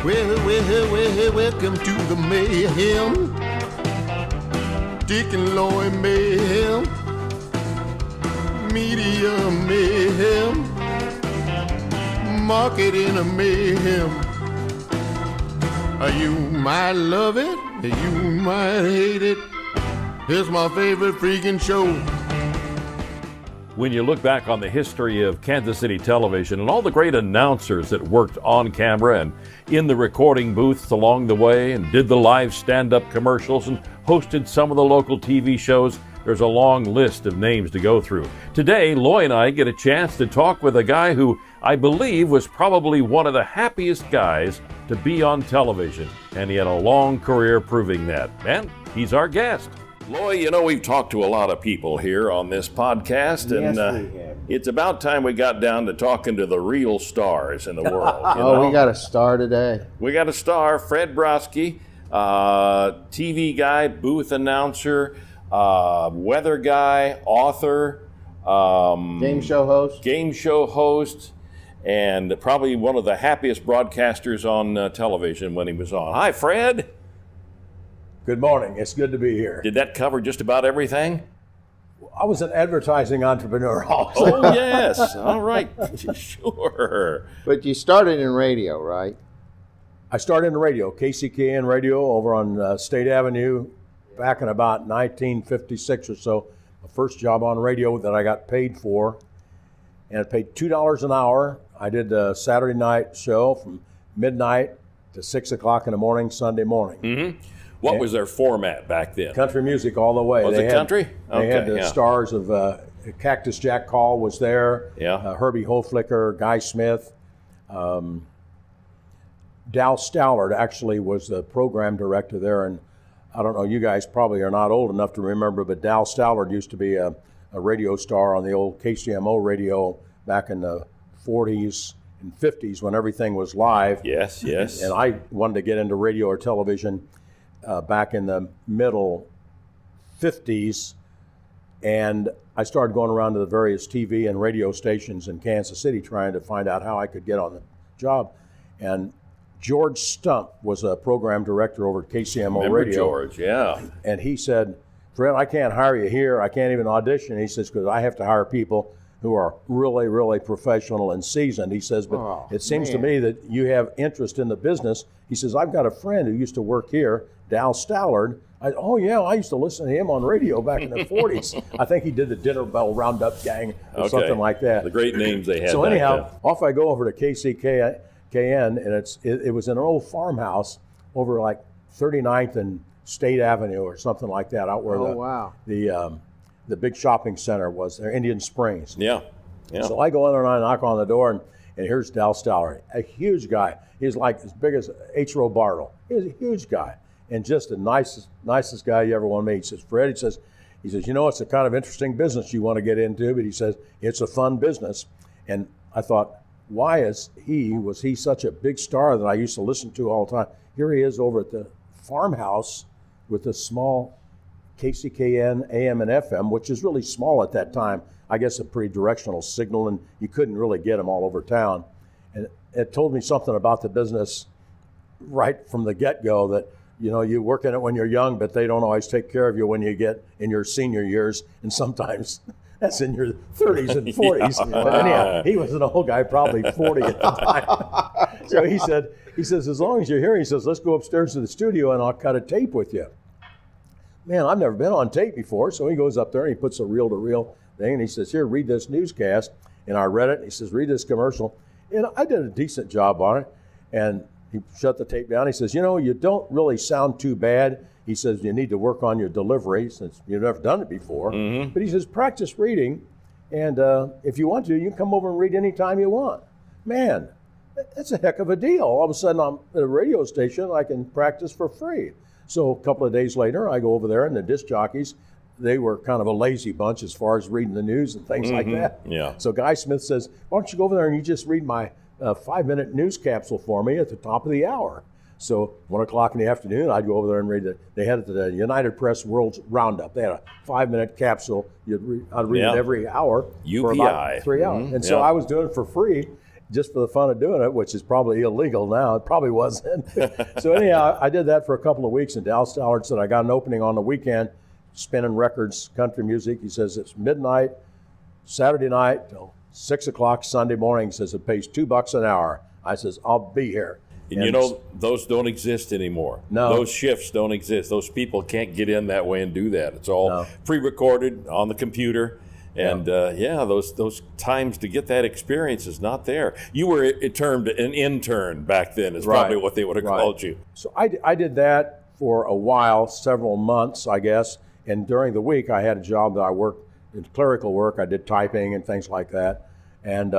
Welcome to the mayhem. Dick and Lloyd mayhem. Media mayhem. Marketing a mayhem. You might love it, you might hate it. It's my favorite freaking show. When you look back on the history of Kansas City television and all the great announcers that worked on camera and in the recording booths along the way and did the live stand-up commercials and hosted some of the local TV shows, there's a long list of names to go through. Today, Loy and I get a chance to talk with a guy who I believe was probably one of the happiest guys to be on television, and he had a long career proving that. And he's our guest. Loy, you know, we've talked to a lot of people here on this podcast, and it's about time we got down to talking to the real stars in the world. You know? We got a star today. We got a star, Fred Broski, TV guy, booth announcer, weather guy, author, Game show host, and probably one of the happiest broadcasters on television when he was on. Hi, Fred. Good morning. It's good to be here. Did that cover just about everything? I was an advertising entrepreneur also. Oh, yes. All right. Sure. But you started in radio, right? I started in radio, KCKN Radio over on State Avenue back in about 1956 or so. My first job on radio that I got paid for. And it paid $2 an hour. I did a Saturday night show from midnight to 6 o'clock in the morning, Sunday morning. Mm-hmm. What was their format back then? Country music all the way. Was it country? They had the stars of Cactus Jack Call was there. Yeah. Herbie Hoflicker, Guy Smith. Dal Stallard actually was the program director there. And I don't know, you guys probably are not old enough to remember, but Dal Stallard used to be a radio star on the old KCMO radio back in the 40s and 50s when everything was live. Yes, yes. And I wanted to get into radio or television back in the middle 50s, and I started going around to the various TV and radio stations in Kansas City trying to find out how I could get on the job. And George Stump was a program director over at KCMO Remember Radio. George, yeah. And he said, Fred, I can't hire you here. I can't even audition. He says, because I have to hire people who are really, really professional and seasoned. He says, but it seems to me that you have interest in the business. He says, I've got a friend who used to work here, Dal Stallard. I used to listen to him on radio back in the 40s. I think he did the Dinner Bell Roundup Gang or something like that. The great names they had. So back anyhow, then. off I go over to KCKN, and it was in an old farmhouse over like 39th and State Avenue or something like that, out where the big shopping center was there, Indian Springs. Yeah. So I go in there and I knock on the door, and here's Dal Stallard, a huge guy. He's like as big as H. Roe Bartle. He's a huge guy, and just the nicest guy you ever want to meet. He says, Fred, he says, you know, it's a kind of interesting business you want to get into, but he says, it's a fun business. And I thought, was he such a big star that I used to listen to all the time? Here he is over at the farmhouse with a small KCKN AM and FM, which is really small at that time. I guess a pretty directional signal, and you couldn't really get them all over town. And it told me something about the business right from the get-go, that, you know, you work in it when you're young, but they don't always take care of you when you get in your senior years, and sometimes that's in your 30s and 40s. But anyhow, he was an old guy, probably 40 at the time. So he says, as long as you're here, he says, let's go upstairs to the studio and I'll cut a tape with you. Man, I've never been on tape before. So he goes up there and he puts a reel-to-reel thing, and he says, here, read this newscast. And I read it, and he says, read this commercial. And I did a decent job on it. And he shut the tape down. He says, you know, you don't really sound too bad. He says, you need to work on your delivery since you've never done it before. Mm-hmm. But he says, practice reading. And if you want to, you can come over and read anytime you want. Man, that's a heck of a deal. All of a sudden, I'm at a radio station. I can practice for free. So a couple of days later, I go over there, and the disc jockeys, they were kind of a lazy bunch as far as reading the news and things like that. Yeah. So Guy Smith says, why don't you go over there and you just read my 5-minute news capsule for me at the top of the hour. So 1 o'clock in the afternoon, I'd go over there and read they had the United Press World's Roundup. They had a 5-minute capsule. I'd read it every hour UPI. for about 3 hours. And so I was doing it for free. just for the fun of doing it, which is probably illegal now. It probably wasn't. So anyhow, I did that for a couple of weeks, and Dallas Stallard said I got an opening on the weekend, spinning records, country music. He says it's midnight, Saturday night till 6 o'clock Sunday morning. He says it pays $2 an hour. I says I'll be here. And you know, those don't exist anymore. No. Those shifts don't exist. Those people can't get in that way and do that. It's all pre-recorded on the computer. And those times to get that experience is not there. You were termed an intern back then, is probably what they would have called you. So I did that for a while, several months, I guess. And during the week, I had a job that I worked in clerical work. I did typing and things like that. And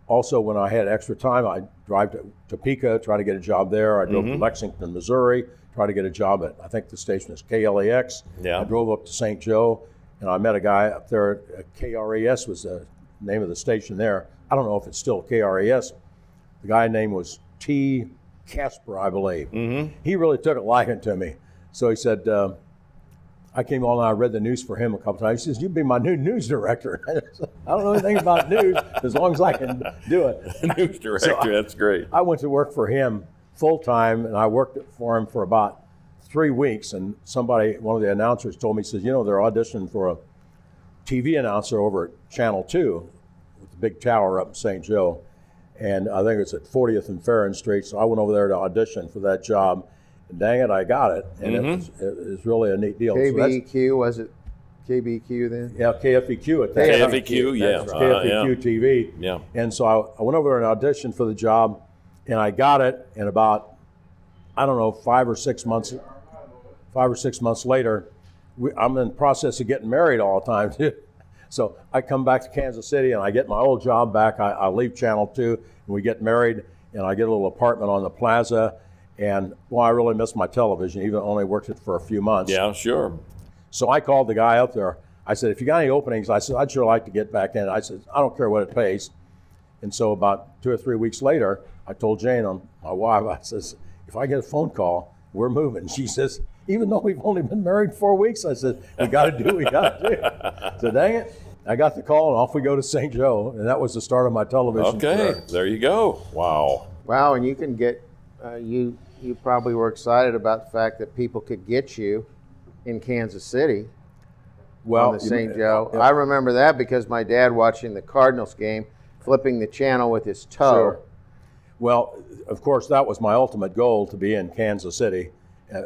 also, when I had extra time, I'd drive to Topeka, try to get a job there. I drove to Lexington, Missouri, try to get a job at, I think the station is KLAX. Yeah. I drove up to St. Joe. And I met a guy up there, KRAS was the name of the station there. I don't know if it's still KRAS. The guy's name was T. Casper, I believe. He really took a liking to me. So he said, I came on and I read the news for him a couple times. He says, you'd be my new news director. I don't know anything about news as long as I can do it. News director, that's great. I went to work for him full time, and I worked for him for about 3 weeks, and one of the announcers told me, he says, you know, they're auditioning for a TV announcer over at Channel 2 with the big tower up in St. Joe. And I think it's at 40th and Farron Street. So I went over there to audition for that job. And dang it, I got it. And it was really a neat deal. KBEQ, was it KBEQ then? Yeah, KFEQ at that time. KFEQ, yeah. KFEQ TV. Yeah. And so I went over there and auditioned for the job, and I got it. And about, I don't know, 5 or 6 months later, I'm in the process of getting married all the time too. So I come back to Kansas City and I get my old job back. I leave Channel 2 and we get married, and I get a little apartment on the plaza. And I really miss my television, even though I only worked it for a few months. Yeah, sure. So I called the guy up there. I said, if you got any openings, I said, I'd sure like to get back in. I said, I don't care what it pays. And so about 2 or 3 weeks later, I told Jane, my wife, I says, if I get a phone call, we're moving. She says, even though we've only been married 4 weeks, I said, we got to do what we got to do. So dang it, I got the call, and off we go to St. Joe, and that was the start of my television career. There you go. Wow. Wow, and you can get, you probably were excited about the fact that people could get you in Kansas City on the St. Joe. I remember that because my dad watching the Cardinals game, flipping the channel with his toe. Sure. Well, of course, that was my ultimate goal, to be in Kansas City,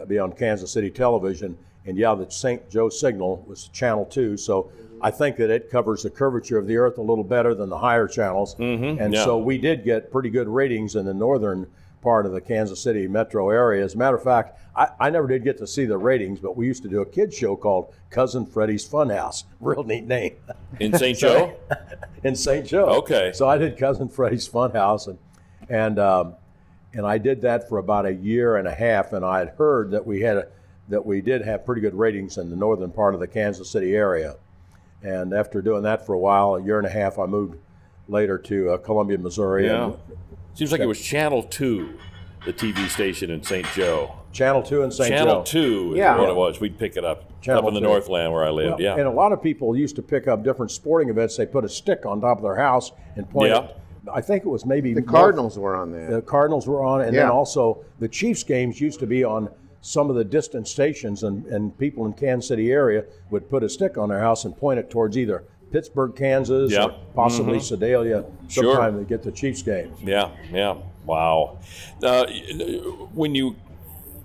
be on Kansas City television. And yeah, the St. Joe signal was Channel 2, so I think that it covers the curvature of the earth a little better than the higher channels. So we did get pretty good ratings in the northern part of the Kansas City metro area. As a matter of fact, I never did get to see the ratings, but we used to do a kids show called Cousin Freddie's Funhouse. Real neat name. In St. Joe? In St. Joe. Okay. So I did Cousin Freddie's Funhouse, and I did that for about a year and a half, and I had heard that we did have pretty good ratings in the northern part of the Kansas City area. And after doing that for a while, a year and a half, I moved later to Columbia, Missouri. Yeah. Seems like it was Channel 2, the TV station in St. Joe. Channel 2 in St. Joe. Channel 2 is what it was. We'd pick it up Channel in the 2. Northland where I lived, And a lot of people used to pick up different sporting events. They put a stick on top of their house and point it. I think it was maybe the Cardinals were on there. The Cardinals were on, and then also the Chiefs games used to be on some of the distant stations, and people in Kansas City area would put a stick on their house and point it towards either Pittsburgh, Kansas, or possibly Sedalia sometime to get the Chiefs games. Yeah. Wow. When you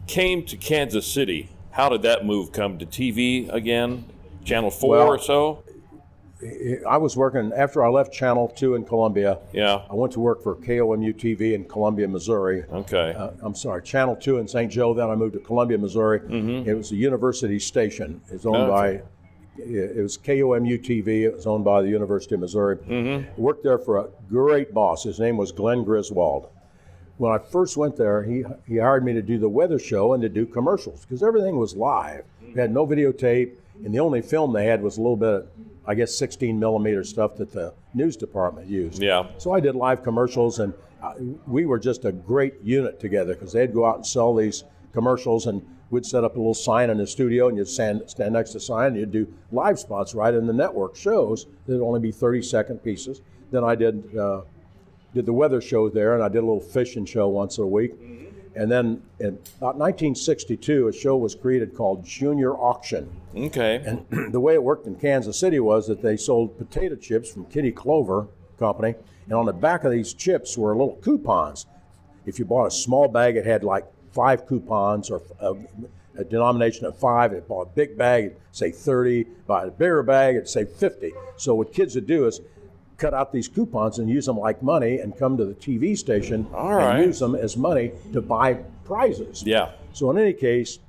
came to Kansas City, how did that move come to TV again? Channel 4 or so? I was working, after I left Channel 2 in Columbia, I went to work for KOMU TV in Columbia, Missouri. Okay. I'm sorry, Channel 2 in St. Joe, then I moved to Columbia, Missouri. It was a university station. It's owned by, it was KOMU TV. It was owned by the University of Missouri. Worked there for a great boss. His name was Glenn Griswold. When I first went there, he hired me to do the weather show and to do commercials, because everything was live. We had no videotape, and the only film they had was a little bit of, I guess, 16 millimeter stuff that the news department used. Yeah. So I did live commercials, and we were just a great unit together, because they'd go out and sell these commercials, and we'd set up a little sign in the studio, and you'd stand next to the sign, and you'd do live spots right in the network shows. There'd only be 30-second pieces. Then I did did the weather show there, and I did a little fishing show once a week. And then in about 1962, a show was created called Junior Auction. Okay. And the way it worked in Kansas City was that they sold potato chips from Kitty Clover Company, and on the back of these chips were little coupons. If you bought a small bag, it had like 5 coupons, or a denomination of 5. If you bought a big bag, it'd say 30. Buy a bigger bag, it'd say 50. So what kids would do is cut out these coupons and use them like money and come to the TV station and use them as money to buy prizes. Yeah. So in any case,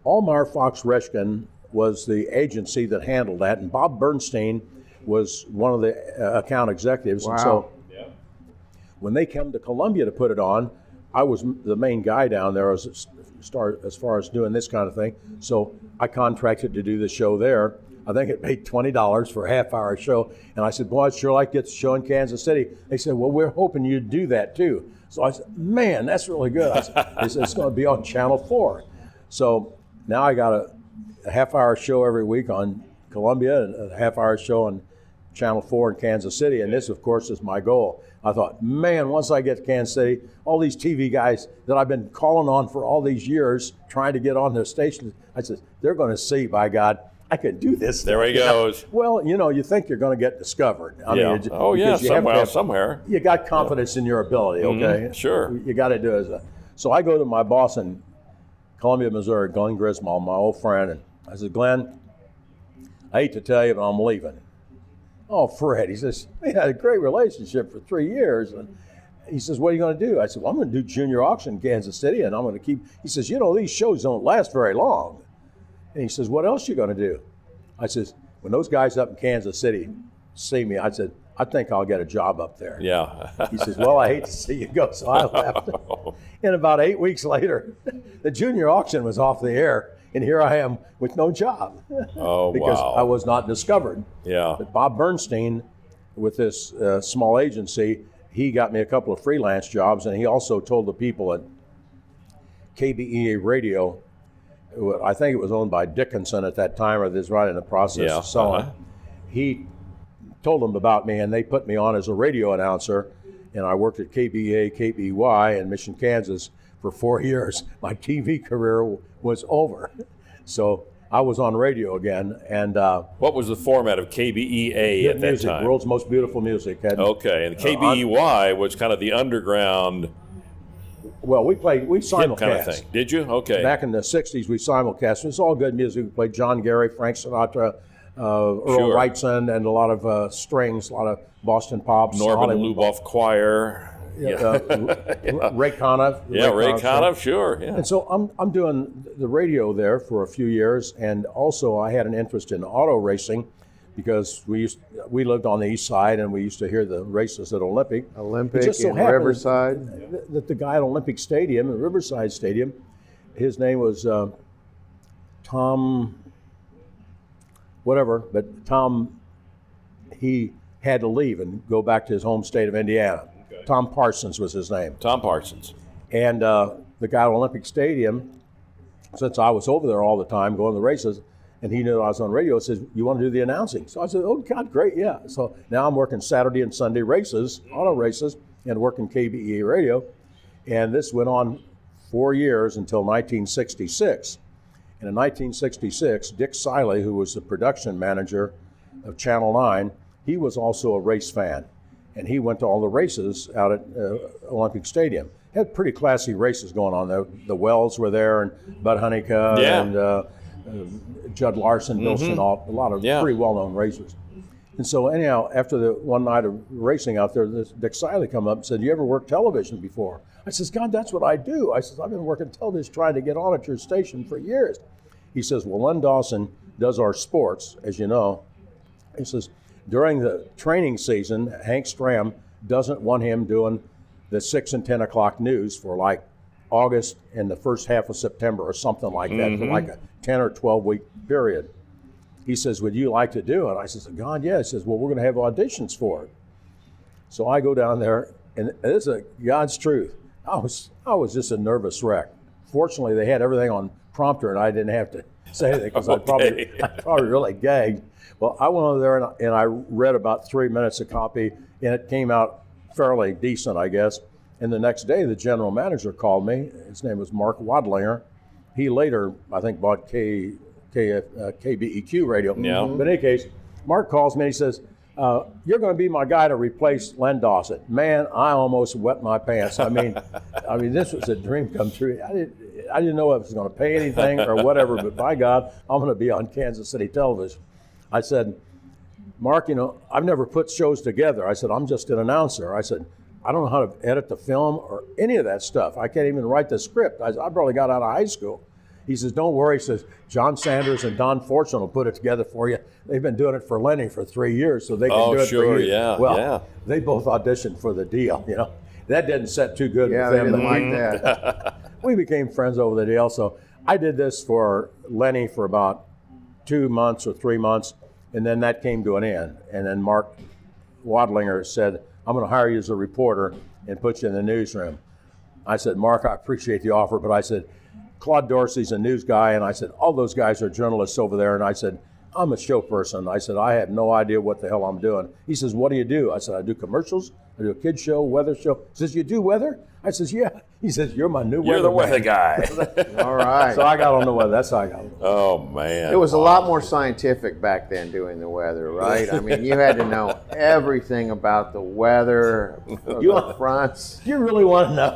Almar Fox Reshkin was the agency that handled that, and Bob Bernstein was one of the account executives. Wow. And so when they came to Columbia to put it on, I was the main guy down there as far as doing this kind of thing. So I contracted to do the show there. I think it paid $20 for a half-hour show. And I said, boy, I'd sure like to get the show in Kansas City. They said, well, we're hoping you'd do that too. So I said, man, that's really good. They said, it's going to be on Channel 4. So now I got a half-hour show every week on Columbia and a half-hour show on Channel 4 in Kansas City. And this, of course, is my goal. I thought, man, once I get to Kansas City, all these TV guys that I've been calling on for all these years, trying to get on their stations, I said, they're going to see, by God, I can do this. There he goes. Well, you think you're going to get discovered. I mean, somewhere. You got confidence in your ability, okay? Sure. You got to do it. So I go to my boss in Columbia, Missouri, Glenn Griswold, my old friend, and I said, Glenn, I hate to tell you, but I'm leaving. Oh, Fred, he says, we had a great relationship for 3 years. And he says, what are you going to do? I said, well, I'm going to do Junior Auction in Kansas City, and I'm going to keep, he says, these shows don't last very long. And he says, what else you going to do? I says, when those guys up in Kansas City see me, I said, I think I'll get a job up there. Yeah. He says, well, I hate to see you go. So I left. And about 8 weeks later, the Junior Auction was off the air. And here I am with no job. Oh, because wow. I was not discovered. Yeah. But Bob Bernstein, with this small agency, he got me a couple of freelance jobs, and he also told the people at KBEA Radio, I think it was owned by Dickinson at that time, or this right in the process of selling. He told them about me, and they put me on as a radio announcer, and I worked at KBEA, KBY in Mission, Kansas for 4 years. My TV career was over. So I was on radio again. And what was the format of KBEA at that music, time? World's Most Beautiful Music. Okay, and KBEY was kind of the underground. Well, we simulcast. Kind of thing. Did you? Okay. Back in the 60s, we simulcast. It was all good music. We played John Gary, Frank Sinatra, Earl Wrightson, and a lot of strings, a lot of Boston pops. Norman Luboff Choir. Ray Conniff. Ray Conniff, sure. Yeah. And so I'm doing the radio there for a few years, and also I had an interest in auto racing because we lived on the east side, and we used to hear the races at Olympic. It just so happened Riverside. That the guy at Olympic Stadium, Riverside Stadium, his name was Tom, whatever, but Tom, he had to leave and go back to his home state of Indiana. Okay. Tom Parsons was his name. Tom Parsons. And the guy at Olympic Stadium, since I was over there all the time going to the races, and he knew I was on radio, says, you want to do the announcing? So I said, oh, God, great, yeah. So now I'm working Saturday and Sunday races, auto races, and working KBEA radio. And this went on 4 years until 1966. And in 1966, Dick Siley, who was the production manager of Channel 9, he was also a race fan. And he went to all the races out at Olympic Stadium. Had pretty classy races going on there. The Wells were there, and Bud Honeycutt, and Judd Larson, Bill Chenault, a lot of pretty well-known racers. And so anyhow, after the one night of racing out there, Dick Siley come up and said, you ever worked television before? I says, God, that's what I do. I says, I've been working television trying to get on at your station for years. He says, well, Len Dawson does our sports, as you know. He says, during the training season, Hank Stram doesn't want him doing the 6 and 10 o'clock news for like August and the first half of September or something like that, for like a 10 or 12 week period. He says, would you like to do it? I says, God, yeah. He says, well, we're going to have auditions for it. So I go down there, and this is God's truth. I was just a nervous wreck. Fortunately, they had everything on prompter, and I didn't have to say anything because I'd probably really gagged. Well, I went over there, and I read about 3 minutes of copy, and it came out fairly decent, I guess. And the next day, the general manager called me. His name was Mark Wadlinger. He later, I think, bought KBEQ radio. Yeah. But in any case, Mark calls me and he says, you're going to be my guy to replace Len Dawson. Man, I almost wet my pants. I mean, this was a dream come true. I didn't know if I was going to pay anything or whatever, but by God, I'm going to be on Kansas City television. I said, Mark, I've never put shows together. I said, I'm just an announcer. I said, I don't know how to edit the film or any of that stuff. I can't even write the script. I probably got out of high school. He says, don't worry. He says, John Sanders and Don Fortune will put it together for you. They've been doing it for Lenny for 3 years, so they can do it for you. Yeah, well, yeah. They both auditioned for the deal, That didn't set too good Yeah, with they them. didn't like that. We became friends over the deal. So I did this for Lenny for about 2 months or 3 months, and then that came to an end. And then Mark Wadlinger said, I'm going to hire you as a reporter and put you in the newsroom. I said, Mark, I appreciate the offer, but I said, Claude Dorsey's a news guy, and I said, all those guys are journalists over there, and I said, I'm a show person. I said, I have no idea what the hell I'm doing. He says, what do you do? I said, I do commercials, I do a kid show, weather show. He says, you do weather? I says, yeah. He says, you're my new You're the weather guy. All right. So I got on the weather. That's how I got on the weather. Oh, man. It was a lot more scientific back then doing the weather, right? I mean, you had to know everything about the weather, the fronts. You really want to know?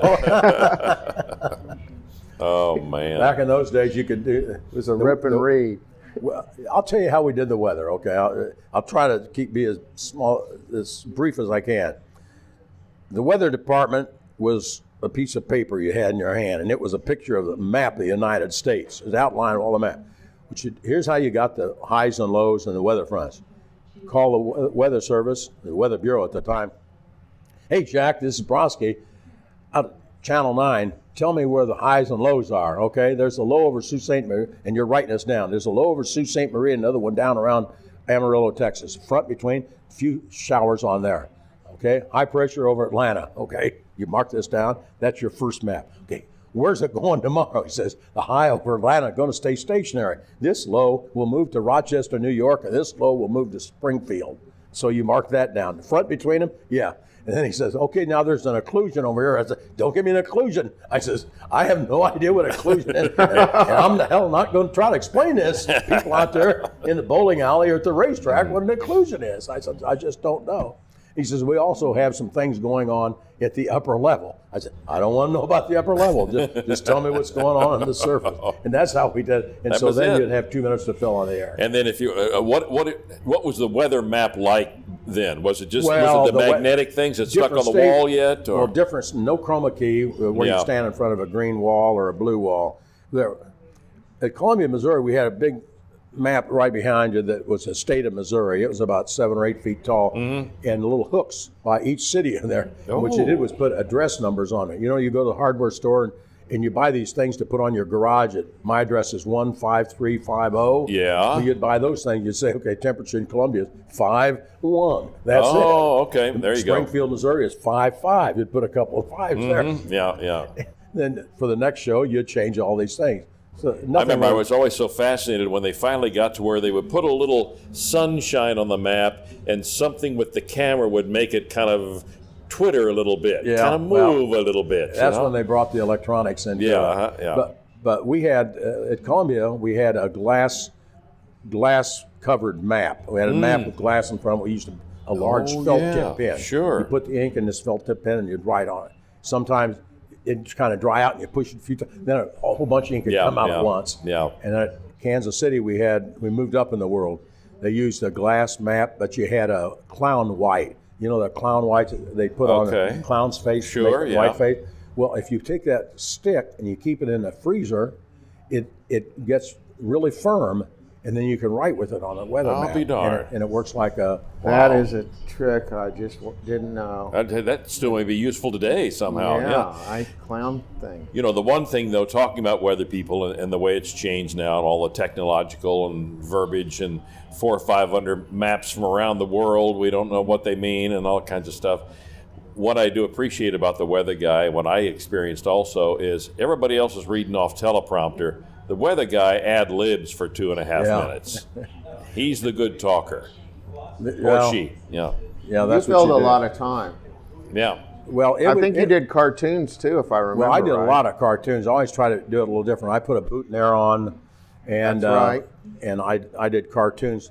Oh, man. Back in those days, you could do. It was a rip and read. Well, I'll tell you how we did the weather. Okay, I'll try to be as brief as I can. The weather department was a piece of paper you had in your hand, and it was a picture of the map of the United States. It was outlined all the map. Here's how you got the highs and lows and the weather fronts. Call the weather service, the weather bureau at the time. Hey, Jack, this is Broski. Out Channel 9. Tell me where the highs and lows are, okay? There's a low over Sault Ste. Marie, and you're writing this down. There's a low over Sault Ste. Marie and another one down around Amarillo, Texas. Front between, a few showers on there, okay? High pressure over Atlanta, okay? You mark this down. That's your first map. Okay, where's it going tomorrow? He says, the high over Atlanta going to stay stationary. This low will move to Rochester, New York, and this low will move to Springfield. So you mark that down. The front between them, yeah. And then he says, okay, now there's an occlusion over here. I said, don't give me an occlusion. I says, I have no idea what occlusion is. And I'm the hell not going to try to explain this to people out there in the bowling alley or at the racetrack what an occlusion is. I said, I just don't know. He says, we also have some things going on at the upper level. I said, I don't want to know about the upper level. Just tell me what's going on the surface. And that's how we did it. And so then you'd have 2 minutes to fill on the air. And then if you, what was the weather map like then? Was it just Well, was it the the magnetic things that stuck on the different wall yet? Or? Well, difference, no chroma key where Yeah. you stand in front of a green wall or a blue wall. There, at Columbia, Missouri, we had a big map right behind you that was the state of Missouri. It was about 7 or 8 feet tall, and little hooks by each city in there. And what you did was put address numbers on it. You go to the hardware store and you buy these things to put on your garage. My address is 15350. Yeah. So you'd buy those things. You'd say, okay, temperature in Columbia is 5.1. That's it. Oh, okay. There you go. Springfield, Missouri is 5.5. You'd put a couple of fives there. Yeah, yeah. Then for the next show, you'd change all these things. So I remember I was always so fascinated when they finally got to where they would put a little sunshine on the map and something with the camera would make it kind of twitter a little bit, kind of move a little bit. That's when they brought the electronics into it. Yeah. But we had, at Columbia, we had a glass covered map. We had a map with glass in front. We used a large felt tip pen. Sure. You put the ink in this felt tip pen and you'd write on it. Sometimes it'd kind of dry out and you push it a few times. Then a whole bunch of ink would come out at once. Yeah. And at Kansas City, we moved up in the world. They used a glass map, but you had a clown white. You know the clown white they put on a clown's face, Sure, make white face? Well, if you take that stick and you keep it in the freezer, it gets really firm, and then you can write with it on a weather map. I'll be darned. And it works like a... That is a trick I just didn't know. That still may be useful today somehow. Yeah, clown thing. The one thing, though, talking about weather people and the way it's changed now and all the technological and verbiage and 400 or 500 maps from around the world, we don't know what they mean and all kinds of stuff. What I do appreciate about the weather guy, what I experienced also, is everybody else is reading off teleprompter. The weather guy ad-libs for 2.5 minutes. He's the good talker. Or she. Yeah. Yeah, You that's filled what a you lot of time. Yeah. Well, I think you did cartoons too, if I remember. Well, I did right. a lot of cartoons. I always try to do it a little different. I put a boutonniere on, and That's right. And I did cartoons,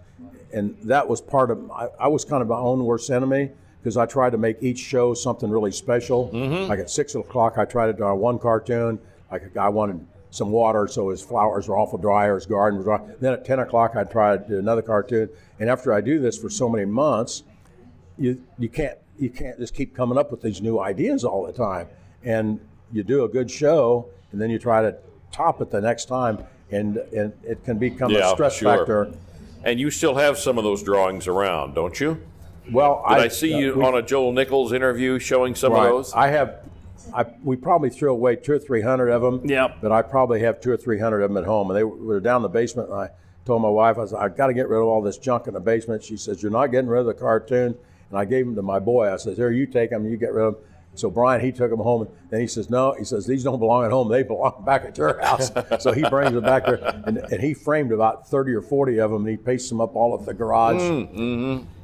and that was part of. I was kind of my own worst enemy because I tried to make each show something really special. Like at 6 o'clock, I tried to draw one cartoon. Like a guy wanted some water, so his flowers were awful dry or his garden was dry. Then at 10 o'clock, I'd try to do another cartoon. And after I do this for so many months, you can't just keep coming up with these new ideas all the time. And you do a good show, and then you try to top it the next time, and it can become a stress factor. And you still have some of those drawings around, don't you? Well, Did I see you on a Joel Nichols interview showing some of those? I have. We probably threw away 200 or 300 of them. Yep. But I probably have 200 or 300 of them at home, and they were down in the basement. And I told my wife, I said, "I've got to get rid of all this junk in the basement." She says, "You're not getting rid of the cartoon." And I gave them to my boy. I said, "Here, you take them. You get rid of them." So Brian, he took them home. And then he says, "No," he says, "these don't belong at home. They belong back at your house." So he brings them back there, and he framed about 30 or 40 of them, and he pastes them up all at the garage.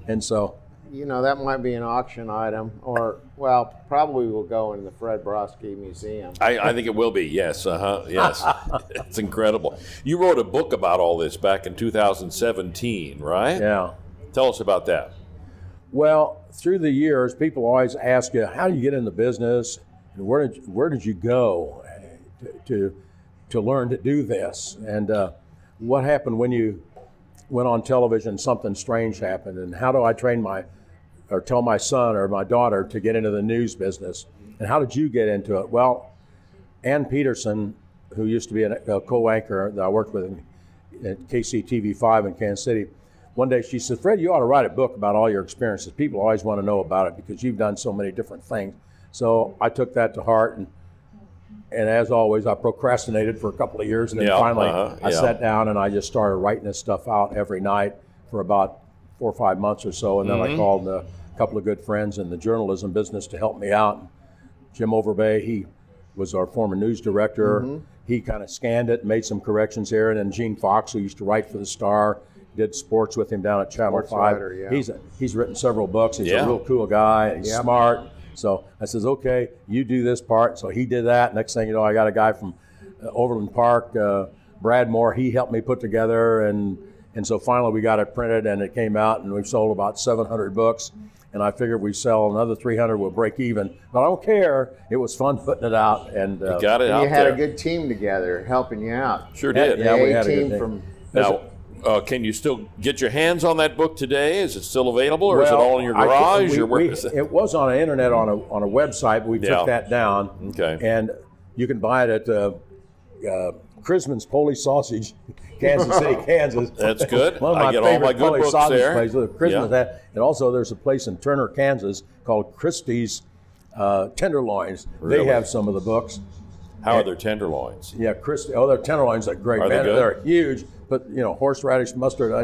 And so. You know, that might be an auction item, or, well, probably will go in the Fred Broski Museum. I think it will be, yes. Yes. It's incredible. You wrote a book about all this back in 2017, right? Yeah. Tell us about that. Well, through the years, people always ask you, how do you get in the business? And where did you go to learn to do this? And what happened when you went on television, something strange happened? And how do I tell my son or my daughter to get into the news business? And how did you get into it? Well, Ann Peterson, who used to be a co-anchor that I worked with at KCTV5 in Kansas City, one day she said, "Fred, you ought to write a book about all your experiences. People always want to know about it because you've done so many different things." So I took that to heart, and as always, I procrastinated for a couple of years, and then finally I sat down and I just started writing this stuff out every night for about 4 or 5 months or so, and then I called a couple of good friends in the journalism business to help me out. Jim Overbay, he was our former news director. He kind of scanned it, made some corrections here, and then Gene Fox, who used to write for the Star, did sports with him down at Channel 5. Writer, He's written several books. He's a real cool guy, and he's smart. So I says, "Okay, you do this part." So he did that. Next thing you know, I got a guy from Overland Park, Brad Moore. He helped me put together, and so finally we got it printed, and it came out, and we've sold about 700 books. And I figured we sell another 300, we'll break even. But I don't care. It was fun putting it out, and you got it out there. You had a good team together helping you out. Sure did. Yeah, we had a good team team. Now, can you still get your hands on that book today? Is it still available, or is it all in your garage, or where is it? It was on the internet on a website, but we took that down. Okay. And you can buy it at Chrisman's Polish Sausage, Kansas City, Kansas. That's good. One of my I get all my favorite good Polish books sausage there. places. Chrisman's had, and also there's a place in Turner, Kansas called Christie's Tenderloins. Really? They have some of the books. How are their tenderloins? Yeah, Christie. Oh, their tenderloins are great. Are they good? They're huge, but horseradish, mustard, they're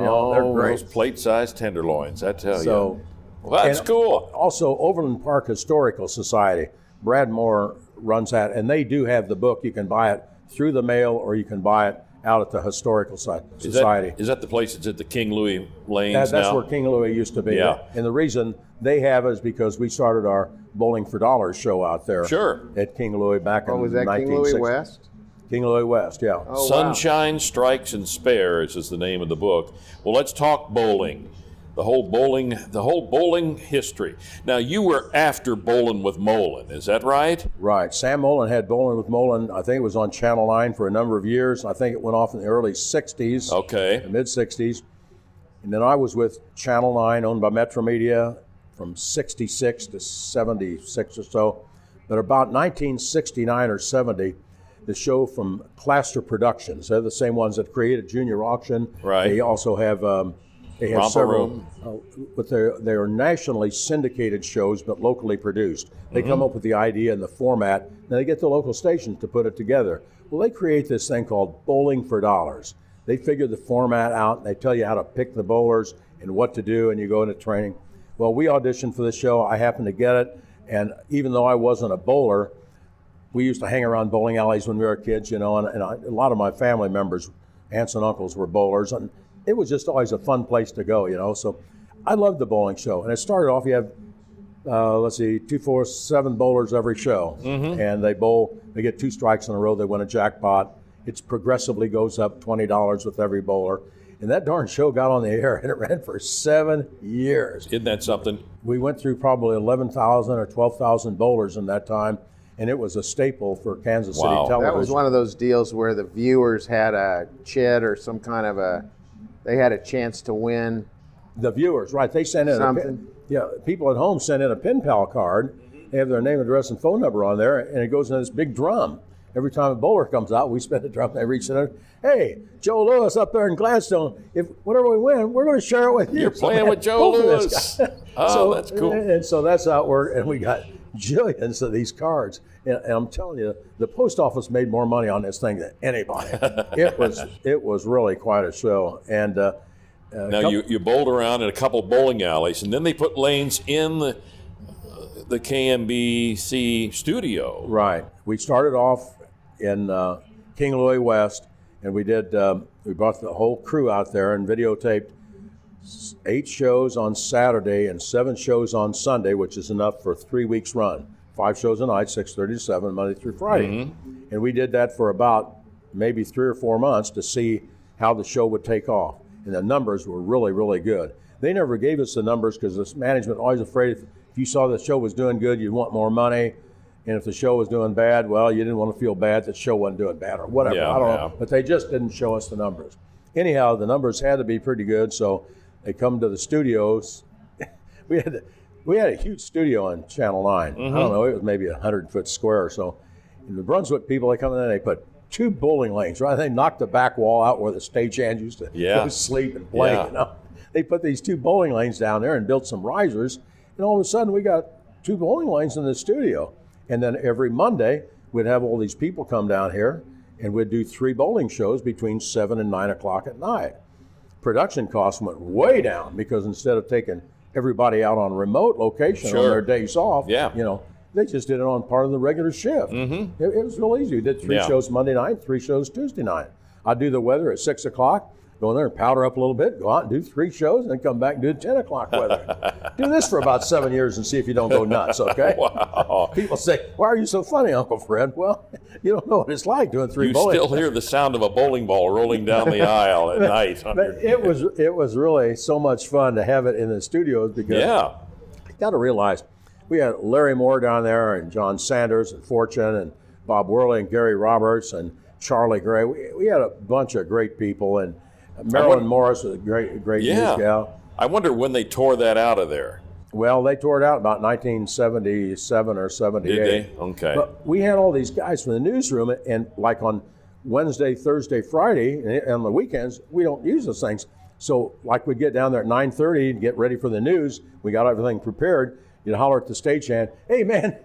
great. Those plate-sized tenderloins, I tell you. So, Well, that's and cool. Also, Overland Park Historical Society, Brad Moore runs that, and they do have the book. You can buy it through the mail, or you can buy it out at the Historical Society. Is that the place that's at the King Louis Lanes That's now? where King Louis used to be. Yeah. And the reason they have it is because we started our Bowling for Dollars show out there. Sure. At King Louis back in Was that 1960. King Louis West? King Louis West, yeah. Oh, wow. Sunshine Strikes and Spares is the name of the book. Well, let's talk bowling. The whole bowling history. Now, you were after Bowling with Mullen, is that right? Right. Sam Mullen had Bowling with Mullen. I think it was on Channel 9 for a number of years. I think it went off in the early 60s. Okay. The mid-60s. And then I was with Channel 9, owned by Metro Media, from 66 to 76 or so. But about 1969 or 70, the show from Plaster Productions, they're the same ones that created Junior Auction. Right. They also have Romper several, Room. but they're nationally syndicated shows, but locally produced. They come up with the idea and the format, and they get the local stations to put it together. Well, they create this thing called Bowling for Dollars. They figure the format out, and they tell you how to pick the bowlers and what to do, and you go into training. Well, we auditioned for the show. I happened to get it, and even though I wasn't a bowler, we used to hang around bowling alleys when we were kids, and a lot of my family members, aunts and uncles, were bowlers, and it was just always a fun place to go, So I loved the bowling show, and it started off. You have let's see, 2, 4, 7 bowlers every show, and they bowl. They get 2 strikes in a row. They win a jackpot. It progressively goes up $20 with every bowler. And that darn show got on the air, and it ran for 7 years. Isn't that something? We went through probably 11,000 or 12,000 bowlers in that time, and it was a staple for Kansas City television. That was one of those deals where the viewers had a chit or some kind of they had a chance to win. The viewers, right? They sent in something. People at home send in a pen pal card. They have their name, address, and phone number on there, and it goes in this big drum. Every time a bowler comes out, we spin the drum. They reach in there. Hey, Joe Lewis up there in Gladstone. If whatever we win, we're going to share it with you. You're playing with Joe Lewis. That's cool. And so that's how it worked. And we got jillions of these cards. And I'm telling you, the post office made more money on this thing than anybody. It was really quite a show. And now you bowled around in a couple bowling alleys, and then they put lanes in the KMBC studio. Right. We started off in King Louis West, and we brought the whole crew out there and videotaped 8 shows on Saturday and 7 shows on Sunday, which is enough for a 3 weeks run. 5 shows a night, 6:30 to 7, Monday through Friday. And we did that for about maybe 3 or 4 months to see how the show would take off. And the numbers were really, really good. They never gave us the numbers because the management always afraid if you saw the show was doing good, you'd want more money. And if the show was doing bad, well, you didn't want to feel bad that the show wasn't doing bad or whatever. I don't know. But they just didn't show us the numbers. Anyhow, the numbers had to be pretty good, so they come to the studios. we had a huge studio on Channel 9. I don't know, it was maybe 100-foot square or so. And the Brunswick people, they come in and they put 2 bowling lanes, right? They knocked the back wall out where the stagehand used to go sleep and play. You know? They put these 2 bowling lanes down there and built some risers. And all of a sudden, we got 2 bowling lanes in the studio. And then every Monday, we'd have all these people come down here, and we'd do 3 bowling shows between 7 and 9 o'clock at night. Production costs went way down because instead of taking everybody out on remote location on their days off, they just did it on part of the regular shift. It was real easy. We did 3 shows Monday night, 3 shows Tuesday night. I'd do the weather at 6 o'clock. Go in there and powder up a little bit, go out and do 3 shows, and then come back and do 10 o'clock weather. Do this for about 7 years and see if you don't go nuts, okay? Wow. People say, why are you so funny, Uncle Fred? Well, you don't know what it's like doing 3 bowling. You still hear the sound of a bowling ball rolling down the aisle at night. But it was really so much fun to have it in the studios because you got to realize we had Larry Moore down there and John Sanders and Fortune and Bob Worley and Gary Roberts and Charlie Gray. We had a bunch of great people, and Marilyn Morris was a great news gal. I wonder when they tore that out of there. Well, they tore it out about 1977 or 78. Did they? Okay. But we had all these guys from the newsroom, and like on Wednesday, Thursday, Friday, and on the weekends, we don't use those things. So like we'd get down there at 9:30 and get ready for the news. We got everything prepared. You'd holler at the stagehand, hey, man,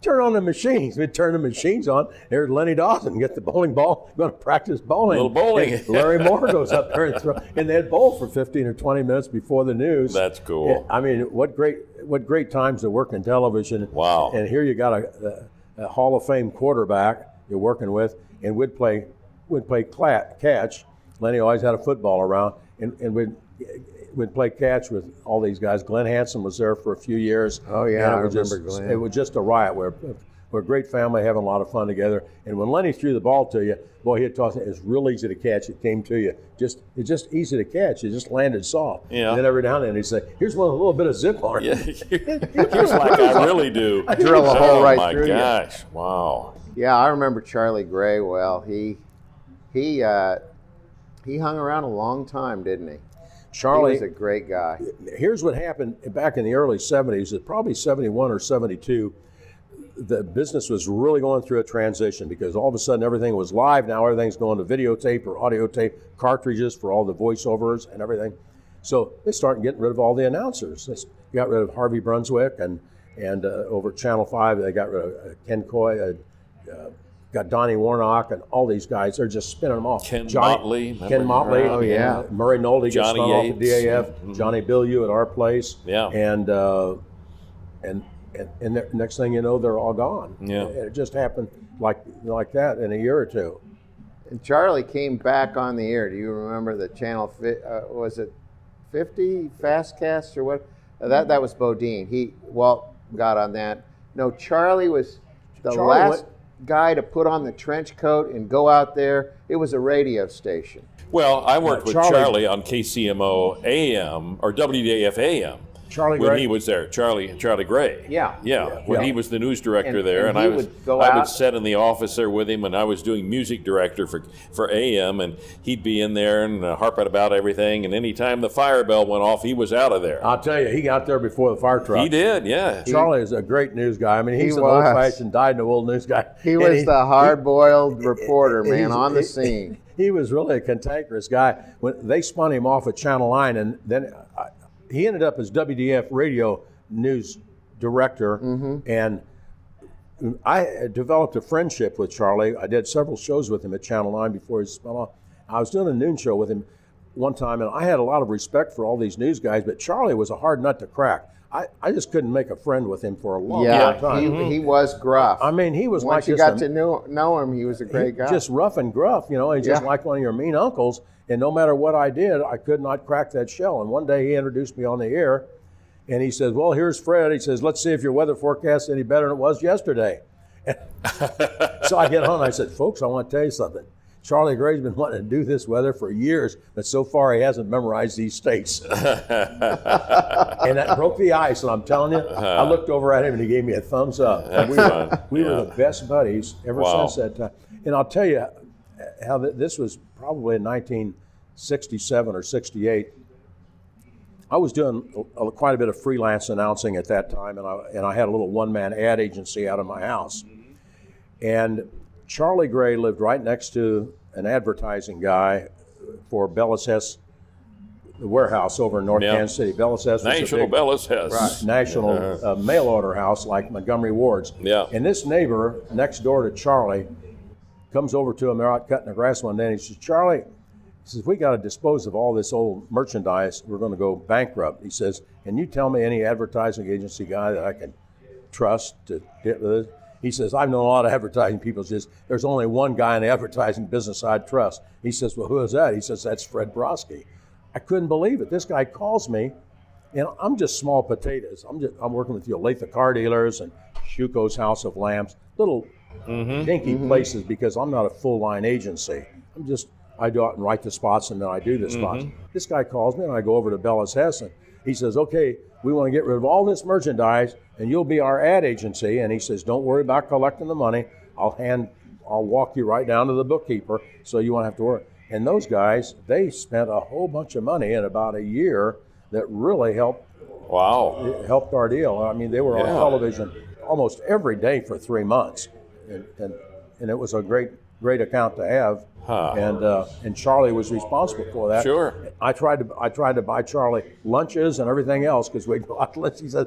turn on the machines. We'd turn the machines on. There's Lenny Dawson, get the bowling ball, going to practice bowling. A little bowling. And Larry Moore goes up there and throw, and they'd bowl for 15 or 20 minutes before the news. That's cool. I mean, what great times to work in television. Wow. And here you got a Hall of Fame quarterback you're working with, and we'd play catch. Lenny always had a football around, and we'd play catch with all these guys. Glenn Hansen was there for a few years. Oh, yeah, I remember Glenn. It was just a riot. We're a great family, having a lot of fun together. And when Lenny threw the ball to you, boy, he'd toss it. It's real easy to catch. It came to you. It's just easy to catch. It just landed soft. Yeah. And then every now and then he'd say, here's one with a little bit of zip on it. Just like I really do. Drill a hole right through you. Oh, my gosh. Wow. Yeah, I remember Charlie Gray well. He hung around a long time, didn't he? Charlie was a great guy. Here's what happened back in the early 70s. It's probably 71 or 72. The business was really going through a transition because all of a sudden everything was live. Now everything's going to videotape or audio tape cartridges for all the voiceovers and everything. So they started getting rid of all the announcers. They got rid of Harvey Brunswick and over at Channel 5 they got rid of Ken Coy, got Donnie Warnock and all these guys. They're just spinning them off. Ken Motley. Oh, yeah. Murray Nolde gets spun off at DAF. Mm-hmm. Johnny Billieu at our place. Yeah. And the next thing you know, they're all gone. Yeah. It just happened like that in a year or two. And Charlie came back on the air. Do you remember the channel? Was it 50 Fastcast or what? That was Bodine. got on that. No, Charlie was the Charlie last guy to put on the trench coat and go out there. It was a radio station. Well, I worked with Charlie- Charlie on KCMO AM or WDAF AM. Charlie when Gray? he was there, Charlie Gray. Yeah. When he was the news director And- there, and and he I was would go I would out- sit in the office there with him, and I was doing music director for AM, and he'd be in there and harping about everything. And anytime the fire bell went off, he was out of there. I'll tell you, he got there before the fire truck. He did, yeah. Charlie is a great news guy. I mean, he's He an was. old-fashioned, dyed-in-the-wool news guy. He And was the hard-boiled reporter, man, he's- on the he- scene. He was really a cantankerous guy. When they spun him off at Channel 9, and then he ended up as WDF radio news director, and I developed a friendship with Charlie. I did several shows with him at Channel 9 before he spun off. I was doing a noon show with him one time, and I had a lot of respect for all these news guys, but Charlie was a hard nut to crack. I just couldn't make a friend with him for a long, long time. He was gruff. I mean, he was Once like you just got to know him, he was a great guy. just rough and gruff, you know. He's just Yeah. like one of your mean uncles. And no matter what I did, I could not crack that shell. And one day he introduced me on the air, and he says, "Well, here's Fred." He says, "Let's see if your weather forecast is any better than it was yesterday." So I get on. And I said, "Folks, I want to tell you something. Charlie Gray's been wanting to do this weather for years, but so far he hasn't memorized these states." And that broke the ice. And I'm telling you, I looked over at him and he gave me a thumbs up. And we were the best buddies ever since that time. And I'll tell you how this was probably in 1967 or 68. I was doing quite a bit of freelance announcing at that time, and I had a little one-man ad agency out of my house. And Charlie Gray lived right next to an advertising guy for Bellis Hess, the warehouse over in North Kansas City. Bellis Hess was National a big Bellis Hess. national mail order house like Montgomery Ward's. Yeah. And this neighbor next door to Charlie comes over to him. They're out cutting the grass one day, and he says, "Charlie," he says, "we got to dispose of all this old merchandise. We're going to go bankrupt." He says, "Can you tell me any advertising agency guy that I can trust to get with this?" He says, "I've known a lot of advertising people. Says there's only one guy in the advertising business I'd trust." He says, "Well, who is that?" He says, "That's Fred Broski." I couldn't believe it. This guy calls me, and I'm just small potatoes. I'm working with the Olathe car dealers and Shuko's House of Lamps, little dinky places, because I'm not a full line agency. I go out and write the spots, and then I do the spots. This guy calls me, and I go over to Bellis Hess, and he says, "Okay, we want to get rid of all this merchandise, and you'll be our ad agency." And he says, "Don't worry about collecting the money. I'll walk you right down to the bookkeeper, so you won't have to worry." And those guys, they spent a whole bunch of money in about a year that really helped our deal. I mean, they were on television almost every day for 3 months, and it was a great account to have. And Charlie was responsible for that. Sure. I tried to buy Charlie lunches and everything else because we'd go out to lunch. He says,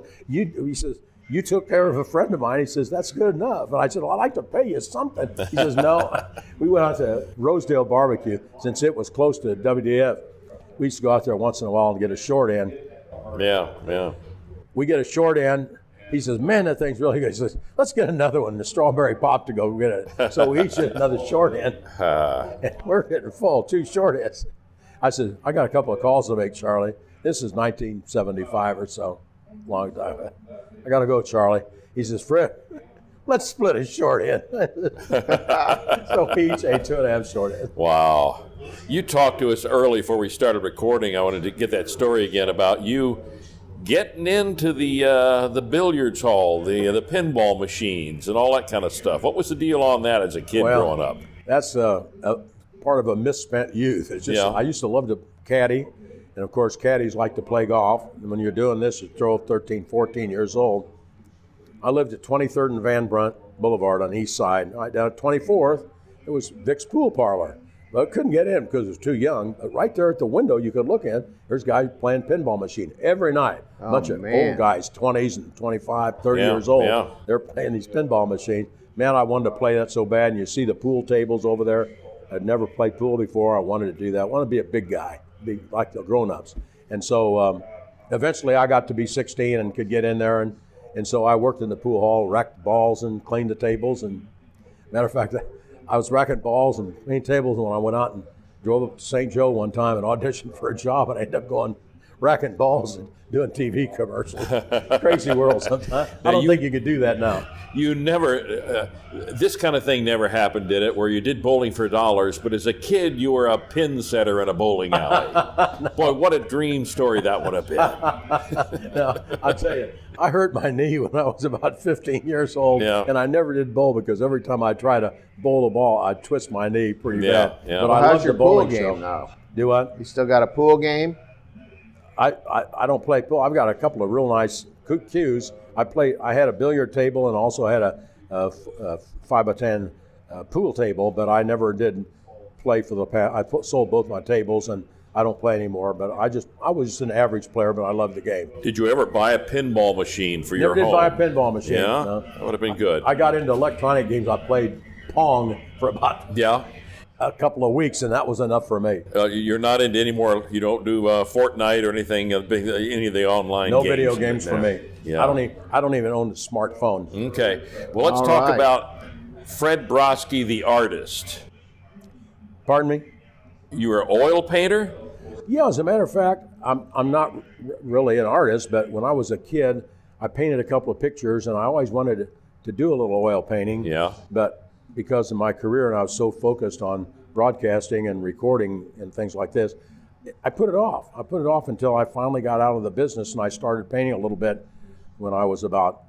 "You took care of a friend of mine." He says, "That's good enough." And I said, "Well, I'd like to pay you something." He says, "No." We went out to Rosedale Barbecue since it was close to WDF. We used to go out there once in a while and get a short end. Yeah. We get a short end. He says, "Man, that thing's really good." He says, "Let's get another one, the strawberry pop to go get it." So we each get another short end. And we're getting full, 2 short ends. I said, "I got a couple of calls to make, Charlie." This is 1975 or so, long time. "I got to go, Charlie." He says, "Fred, let's split a short end." So we each ate 2.5 short ends. Wow. You talked to us early before we started recording. I wanted to get that story again about you getting into the billiards hall, the pinball machines, and all that kind of stuff. What was the deal on that as a kid growing up? That's a part of a misspent youth. It's just I used to love to caddy, and of course caddies like to play golf. And when you're doing this, you're 12, 13, 14 years old. I lived at 23rd and Van Brunt Boulevard on the east side. Right down at 24th, it was Vic's Pool Parlor. But I couldn't get in because it was too young. But right there at the window you could look in, there's guys playing pinball machine every night. A bunch of old guys, 20s and 25, 30 years old. Yeah. They're playing these pinball machines. Man, I wanted to play that so bad. And you see the pool tables over there. I'd never played pool before. I wanted to do that. I wanted to be a big guy, be like the grown-ups. And so eventually I got to be 16 and could get in there. And so I worked in the pool hall, racked balls and cleaned the tables. And matter of fact, I was racking balls and cleaning tables when I went out and drove up to St. Joe one time and auditioned for a job, and I ended up going racking balls and doing TV commercials. Crazy world sometimes. I don't think you could do that now. You never, this kind of thing never happened, did it? Where you did bowling for dollars, but as a kid you were a pin setter in a bowling alley. No. Boy, what a dream story that would have been. No, I'll tell you, I hurt my knee when I was about 15 years old, and I never did bowl because every time I try to bowl a ball, I'd twist my knee pretty bad. Yeah. But well, I how's love your the pool bowling game show. now? Do what? You still got a pool game? I don't play pool. I've got a couple of real nice cues. I had a billiard table and also had a 5x10 pool table, but I never did play for the past. I sold both my tables and I don't play anymore. But I was just an average player, but I loved the game. Did you ever buy a pinball machine for your Never home? did buy a pinball machine. Yeah, No. that would have been good. I got into electronic games. I played Pong for about a couple of weeks, and that was enough for me. You're not into any more. You don't do Fortnite or anything. Any of the online No games. video games for me. Yeah. I don't even own a smartphone. Okay. Well, let's All talk right. about Fred Broski, the artist. Pardon me? You were an oil painter? Yeah, as a matter of fact, I'm not really an artist, but when I was a kid, I painted a couple of pictures, and I always wanted to do a little oil painting. Yeah. But because of my career, and I was so focused on broadcasting and recording and things like this, I put it off. I put it off until I finally got out of the business, and I started painting a little bit when I was about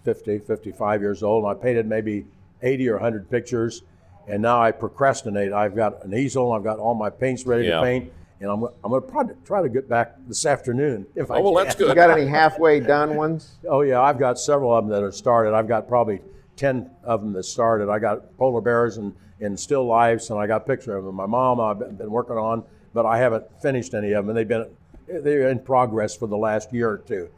50, 55 years old. And I painted maybe 80 or 100 pictures, and now I procrastinate. I've got an easel, I've got all my paints ready to paint, and I'm going to try to get back this afternoon if I can. Well, that's good. You got any halfway done ones? Oh, yeah, I've got several of them that have started. I've got probably 10 of them that started. I got polar bears and still lifes, and I got pictures of them. My mom I've been working on, but I haven't finished any of them, and they're in progress for the last year or two.